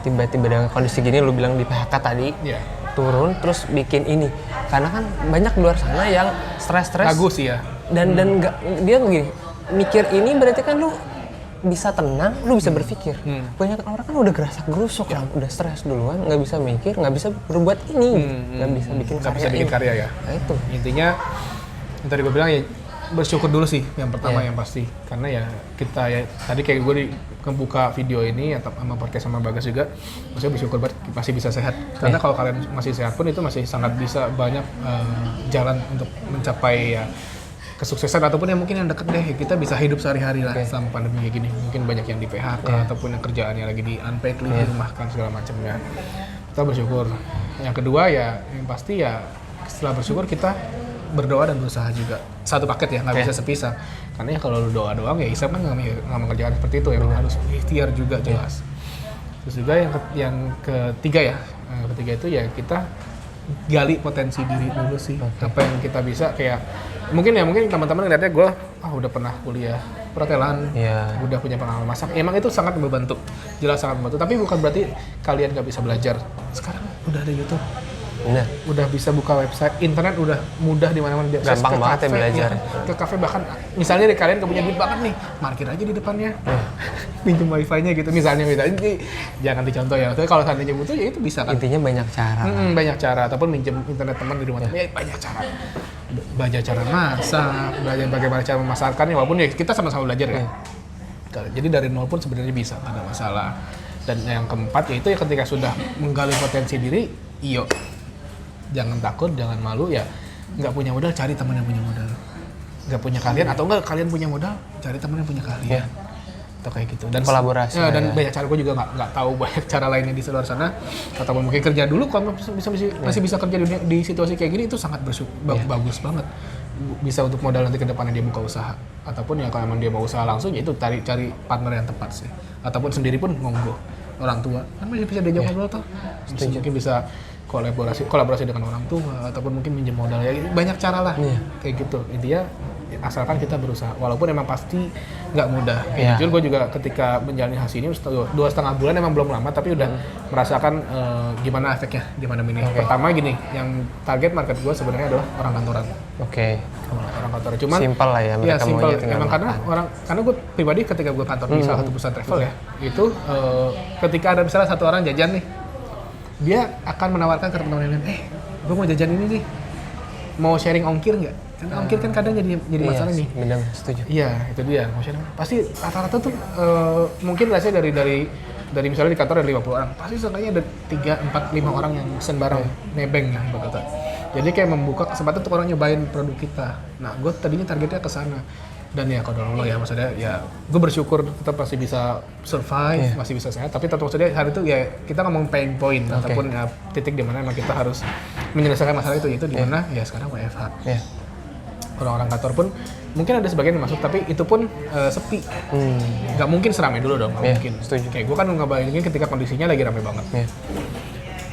tiba-tiba dengan kondisi gini lu bilang di PHK tadi, Ya. turun terus bikin ini. Karena kan banyak di luar sana yang stres-stres Bagus sih ya. dan nggak, dia gini, mikir ini berarti kan lu bisa tenang, lu bisa berpikir. Banyak orang kan udah gerasak gerusuk, Ram, udah stres duluan, nggak bisa mikir, nggak bisa berbuat ini, nggak bisa bikin Nggak karya bisa bikin ini. karya ya. Nah itu. Intinya yang tadi gue bilang ya bersyukur dulu sih yang pertama Iya. yang pasti, karena ya kita ya tadi kayak gue buka video ini atau sama podcast sama Bagas juga, maksudnya bersyukur banget masih bisa sehat, karena kalau kalian masih sehat pun itu masih sangat bisa banyak jalan untuk mencapai ya kesuksesan ataupun yang mungkin yang deket deh, kita bisa hidup sehari-hari lah selama pandemi kayak gini. Mungkin banyak yang di PHK ataupun yang kerjaannya lagi di unpaid leave, dirumahkan segala macamnya. Kita bersyukur. Yang kedua ya yang pasti ya setelah bersyukur kita berdoa dan berusaha juga. Satu paket ya, nggak bisa sepisah. Karena ya kalau lu doa doang ya Islam kan nggak mengerjakan seperti itu ya, harus ikhtiar juga jelas. Terus juga yang ketiga ya, ketiga itu ya kita gali potensi diri dulu sih. Apa yang kita bisa kayak mungkin teman-teman ngeliatnya gue udah pernah kuliah perhotelan, udah punya pengalaman masak. Emang itu sangat membantu, jelas sangat membantu. Tapi bukan berarti kalian nggak bisa belajar. Sekarang udah ada YouTube. Bener. Udah bisa buka website, internet udah mudah di mana-mana. Gampang banget ya belajar. Ke kafe bahkan misalnya kalian nggak punya duit banget nih, parkir aja di depannya. Pinjam wifi-nya gitu misalnya. Ini jangan dicontoh ya. Tapi kalau seandainya butuh ya itu bisa kan. Intinya banyak cara. Banyak cara, ataupun minjem internet teman di rumah teman, ya banyak cara. Belajar cara masak, belajar bagaimana cara memasarkannya, walaupun ya kita sama-sama belajar kan. Jadi dari nol pun sebenarnya bisa, nggak ada masalah. Dan yang keempat yaitu ya ketika sudah menggali potensi diri, jangan takut, jangan malu ya. Nggak punya modal, cari teman yang punya modal. Nggak punya kalian atau enggak kalian punya modal, cari teman yang punya kalian. Atau kayak gitu. Dan kolaborasi. Dan banyak cara, gue juga nggak tahu banyak cara lainnya di luar sana. Atau mungkin kerja dulu, kalau masih bisa kerja di situasi kayak gini itu sangat bagus banget. Bisa untuk modal nanti ke depannya dia buka usaha. Ataupun ya kalau emang dia mau usaha langsung, ya itu cari partner yang tepat sih. Ataupun sendiri pun monggo. Orang tua kan masih bisa diajak ngobrol tuh. Mungkin bisa kolaborasi dengan orang tua ataupun mungkin minjem modal, ya banyak cara lah kayak gitu. Intinya asalkan kita berusaha, walaupun emang pasti nggak mudah. Jujur gue juga ketika menjalani hasil ini 2,5 bulan emang belum lama, tapi udah merasakan gimana efeknya di mana ini. Pertama gini, yang target market gue sebenarnya adalah orang kantoran. Orang kantoran, cuman simpel lah ya, mereka simpel. Emang karena gue pribadi ketika gue kantor di salah satu perusahaan travel ya, itu ketika ada misalnya satu orang jajan nih, dia akan menawarkan ke teman-teman lain, gue mau jajan ini nih, mau sharing ongkir nggak? Karena ongkir kan kadang jadi masalah nih. Benar, setuju. Iya, itu dia. Mau sharing. Pasti rata-rata tuh mungkin rasanya dari misalnya di kantor ada 50 orang, pasti seenggaknya ada 3, 4, 5 orang yang pesen barang nebeng ya, berkata. Jadi kayak membuka kesempatan untuk orang nyobain produk kita. Nah, gue tadinya targetnya ke sana. Dan ya kalau Allah ya, maksudnya ya gue bersyukur tetap masih bisa survive, masih bisa sehat, tapi tetap maksudnya hari itu ya kita ngomong pain point ataupun ya, titik di mana emang kita harus menyelesaikan masalah itu, yaitu di mana ya sekarang WFH. Orang-orang kantor pun mungkin ada sebagian yang masuk, tapi itu pun sepi. Nggak mungkin seramai dulu dong, nggak mungkin. Setuju. Kayak gue kan ngebayangin ketika kondisinya lagi ramai banget.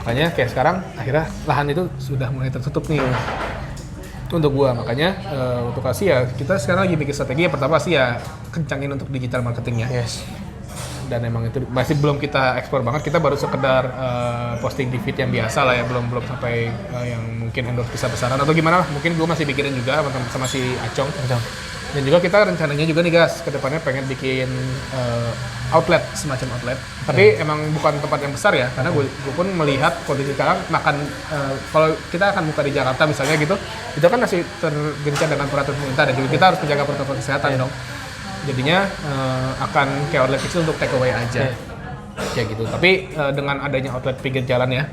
Makanya kayak sekarang akhirnya lahan itu sudah mulai tertutup nih. Untuk gua, makanya untuk Asia ya kita sekarang lagi bikin strategi. Yang pertama sih ya kencangin untuk digital marketingnya. Dan emang itu masih belum kita eksplor banget, kita baru sekedar posting di feed yang biasa lah ya, belum sampai yang mungkin endorse besar-besaran atau gimana lah. Mungkin gua masih pikirin juga sama si Acong. Dan juga kita rencananya juga nih guys, kedepannya pengen bikin outlet, semacam outlet. Tapi emang bukan tempat yang besar ya, karena gue pun melihat kondisi sekarang makan, kalau kita akan buka di Jakarta misalnya gitu, itu kan masih tergencar dengan peraturan pemerintah, dan juga kita harus menjaga protokol kesehatan dong. Jadinya akan kayak outlet kecil untuk take away aja. Kayak gitu. Tapi dengan adanya outlet pinggir jalan ya,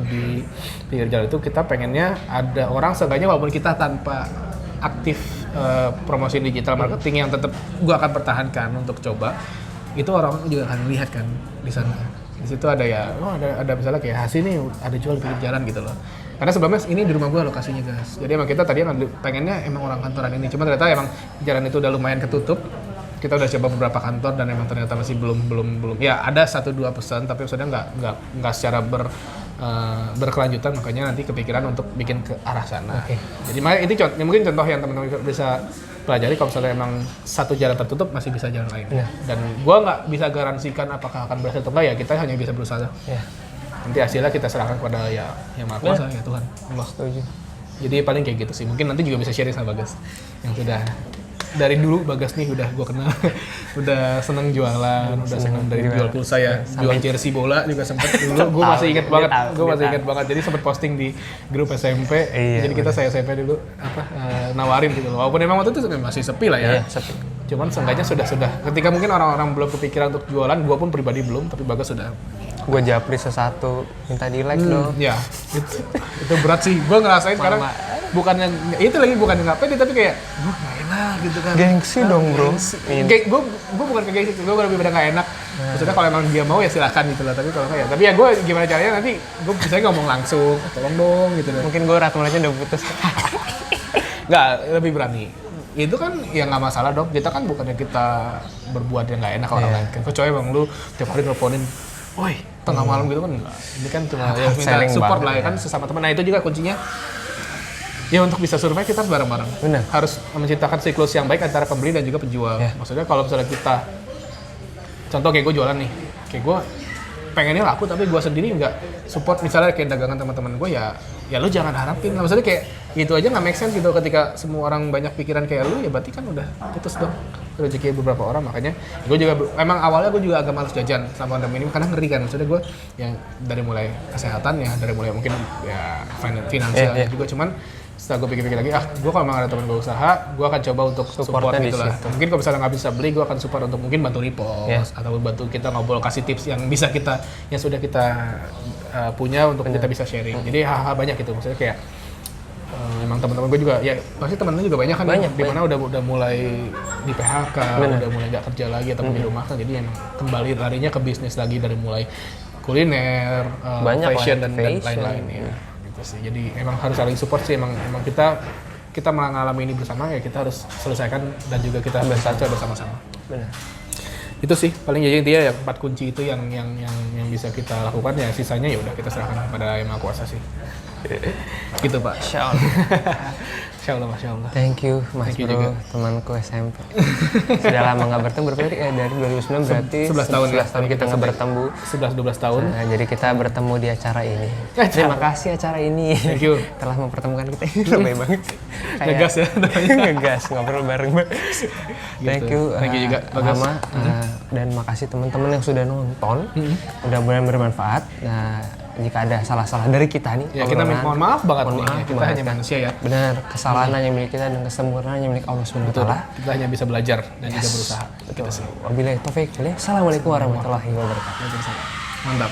di pinggir jalan itu kita pengennya ada orang seenggaknya walaupun kita tanpa aktif promosi digital marketing yang tetap gue akan pertahankan untuk coba, itu orang juga akan lihat kan di sana. Di situ ada ya, ada misalnya kayak hasil nih ada jual di pinggir jalan gitu loh. Karena sebelumnya ini di rumah gue lokasinya guys. Jadi emang kita tadi pengennya emang orang kantoran ini, cuma ternyata emang jalan itu udah lumayan ketutup. Kita udah coba beberapa kantor dan emang ternyata masih belum ya ada 1-2 pesan, tapi maksudnya nggak secara berkelanjutan, makanya nanti kepikiran untuk bikin ke arah sana. Jadi itu mungkin contoh yang teman-teman bisa pelajari. Kalau misalnya emang satu jalan tertutup masih bisa jalan lain. Dan gua nggak bisa garansikan apakah akan berhasil atau enggak, ya kita hanya bisa berusaha. Nanti hasilnya kita serahkan kepada ya yang Maha Kuasa, ya Tuhan. Allah. Setuju. Jadi paling kayak gitu sih. Mungkin nanti juga bisa sharing sama Bagas yang sudah dari dulu. Bagas nih udah gue kenal, udah seneng jualan, udah seneng dari jual pulsa ya, jual jersey bola juga sempet dulu. Gue masih inget banget, jadi sempet posting di grup SMP. Jadi kita SMP dulu nawarin gitu loh. Walaupun emang waktu itu masih sepi lah ya. Cuman seenggaknya sudah ketika mungkin orang-orang belum kepikiran untuk jualan, gue pun pribadi belum, tapi Bagas sudah. Gue japri sesuatu, minta di like dong. Ya, itu berat sih. Gue ngerasain sekarang bukannya nggak pede, tapi kayak gue nggak enak gitu kan. Gengsi dong bro. Gue bukan ke gengsi, gue lebih pada nggak enak. Maksudnya kalau emang dia mau ya silakan gitu lah. Tapi kalau nggak ya. Tapi ya gue gimana caranya nanti gue bisa ngomong langsung, tolong dong gitu. Mungkin gue ratu mulanya udah putus. Nggak, lebih berani. Itu kan ya nggak masalah dong. Kita kan bukannya kita berbuat yang nggak enak orang lain. Kecuali emang lu tiap hari nelponin, woi tengah malam gitu kan enggak. Ini kan cuma ya minta support lah ya kan sesama teman. Nah itu juga kuncinya. Ya untuk bisa survive kita harus bareng-bareng. Harus menciptakan siklus yang baik antara pembeli dan juga penjual. Maksudnya kalau misalnya kita, contoh kayak gue jualan nih, kayak gue pengennya laku tapi gue sendiri nggak support misalnya kayak dagangan teman-teman gue, ya lu jangan harapin. Maksudnya kayak itu aja nggak make sense gitu. Ketika semua orang banyak pikiran kayak lu, ya berarti kan udah putus dong rezeki beberapa orang. Makanya gue juga emang awalnya gue juga agak malas jajan sama pandemi ini karena ngeri kan. Maksudnya gue yang dari mulai kesehatan ya, dari mulai mungkin ya finansial juga, cuman setelah gue pikir-pikir lagi, gue kalau memang ada teman gue usaha, gue akan coba untuk support Supportnya di gitu lah. situ. Mungkin kalau misalnya nggak bisa beli, gue akan support untuk mungkin bantu repost atau bantu kita ngobrol, kasih tips yang bisa kita, yang sudah kita punya untuk kita bisa sharing. Jadi hal-hal banyak gitu, maksudnya kayak emang teman-teman gue juga, ya pasti teman-teman juga banyak kan, di mana udah mulai di PHK, udah mulai nggak kerja lagi ataupun di rumah kan, jadi emang kembali larinya ke bisnis lagi dari mulai kuliner, fashion dan lain-lain ya. Gitu sih. Jadi emang harus saling support sih, emang kita mengalami ini bersama ya, kita harus selesaikan dan juga kita bersatu bersama-sama. Benar. Itu sih paling jadi intinya ya 4 kunci itu yang bisa kita lakukan, ya sisanya ya udah kita serahkan kepada Yang Maha Kuasa sih. Gitu Pak. Insya Allah. Insya Allah, Masya Allah. Thank you Mas Thank you Bro, juga. temanku SMP. Sudah lama nggak bertemu, berarti dari 2009 berarti 11 tahun ya. 11 tahun kita nggak bertemu. 11-12 tahun. Nah, jadi kita bertemu di acara ini. Terima kasih acara ini. Thank you. Telah mempertemukan kita. Lebih banget. Ngegas ya. Ngegas, ngobrol bareng. Thank you. Thank you juga, Bagas. Lama, dan makasih teman-teman yang sudah nonton. Mudah-mudahan bermanfaat. Nah, jika ada salah-salah dari kita nih, Ya kita mohon maaf banget nih. Kita hanya kan. manusia ya. Benar, kesalahan hanya milik kita dan kesempurnaan hanya milik Allah Subhanahu wa taala. Kita hanya bisa belajar dan juga berusaha. Gitu sih. Wabillahi taufiq. Assalamualaikum warahmatullahi wabarakatuh. Mantap.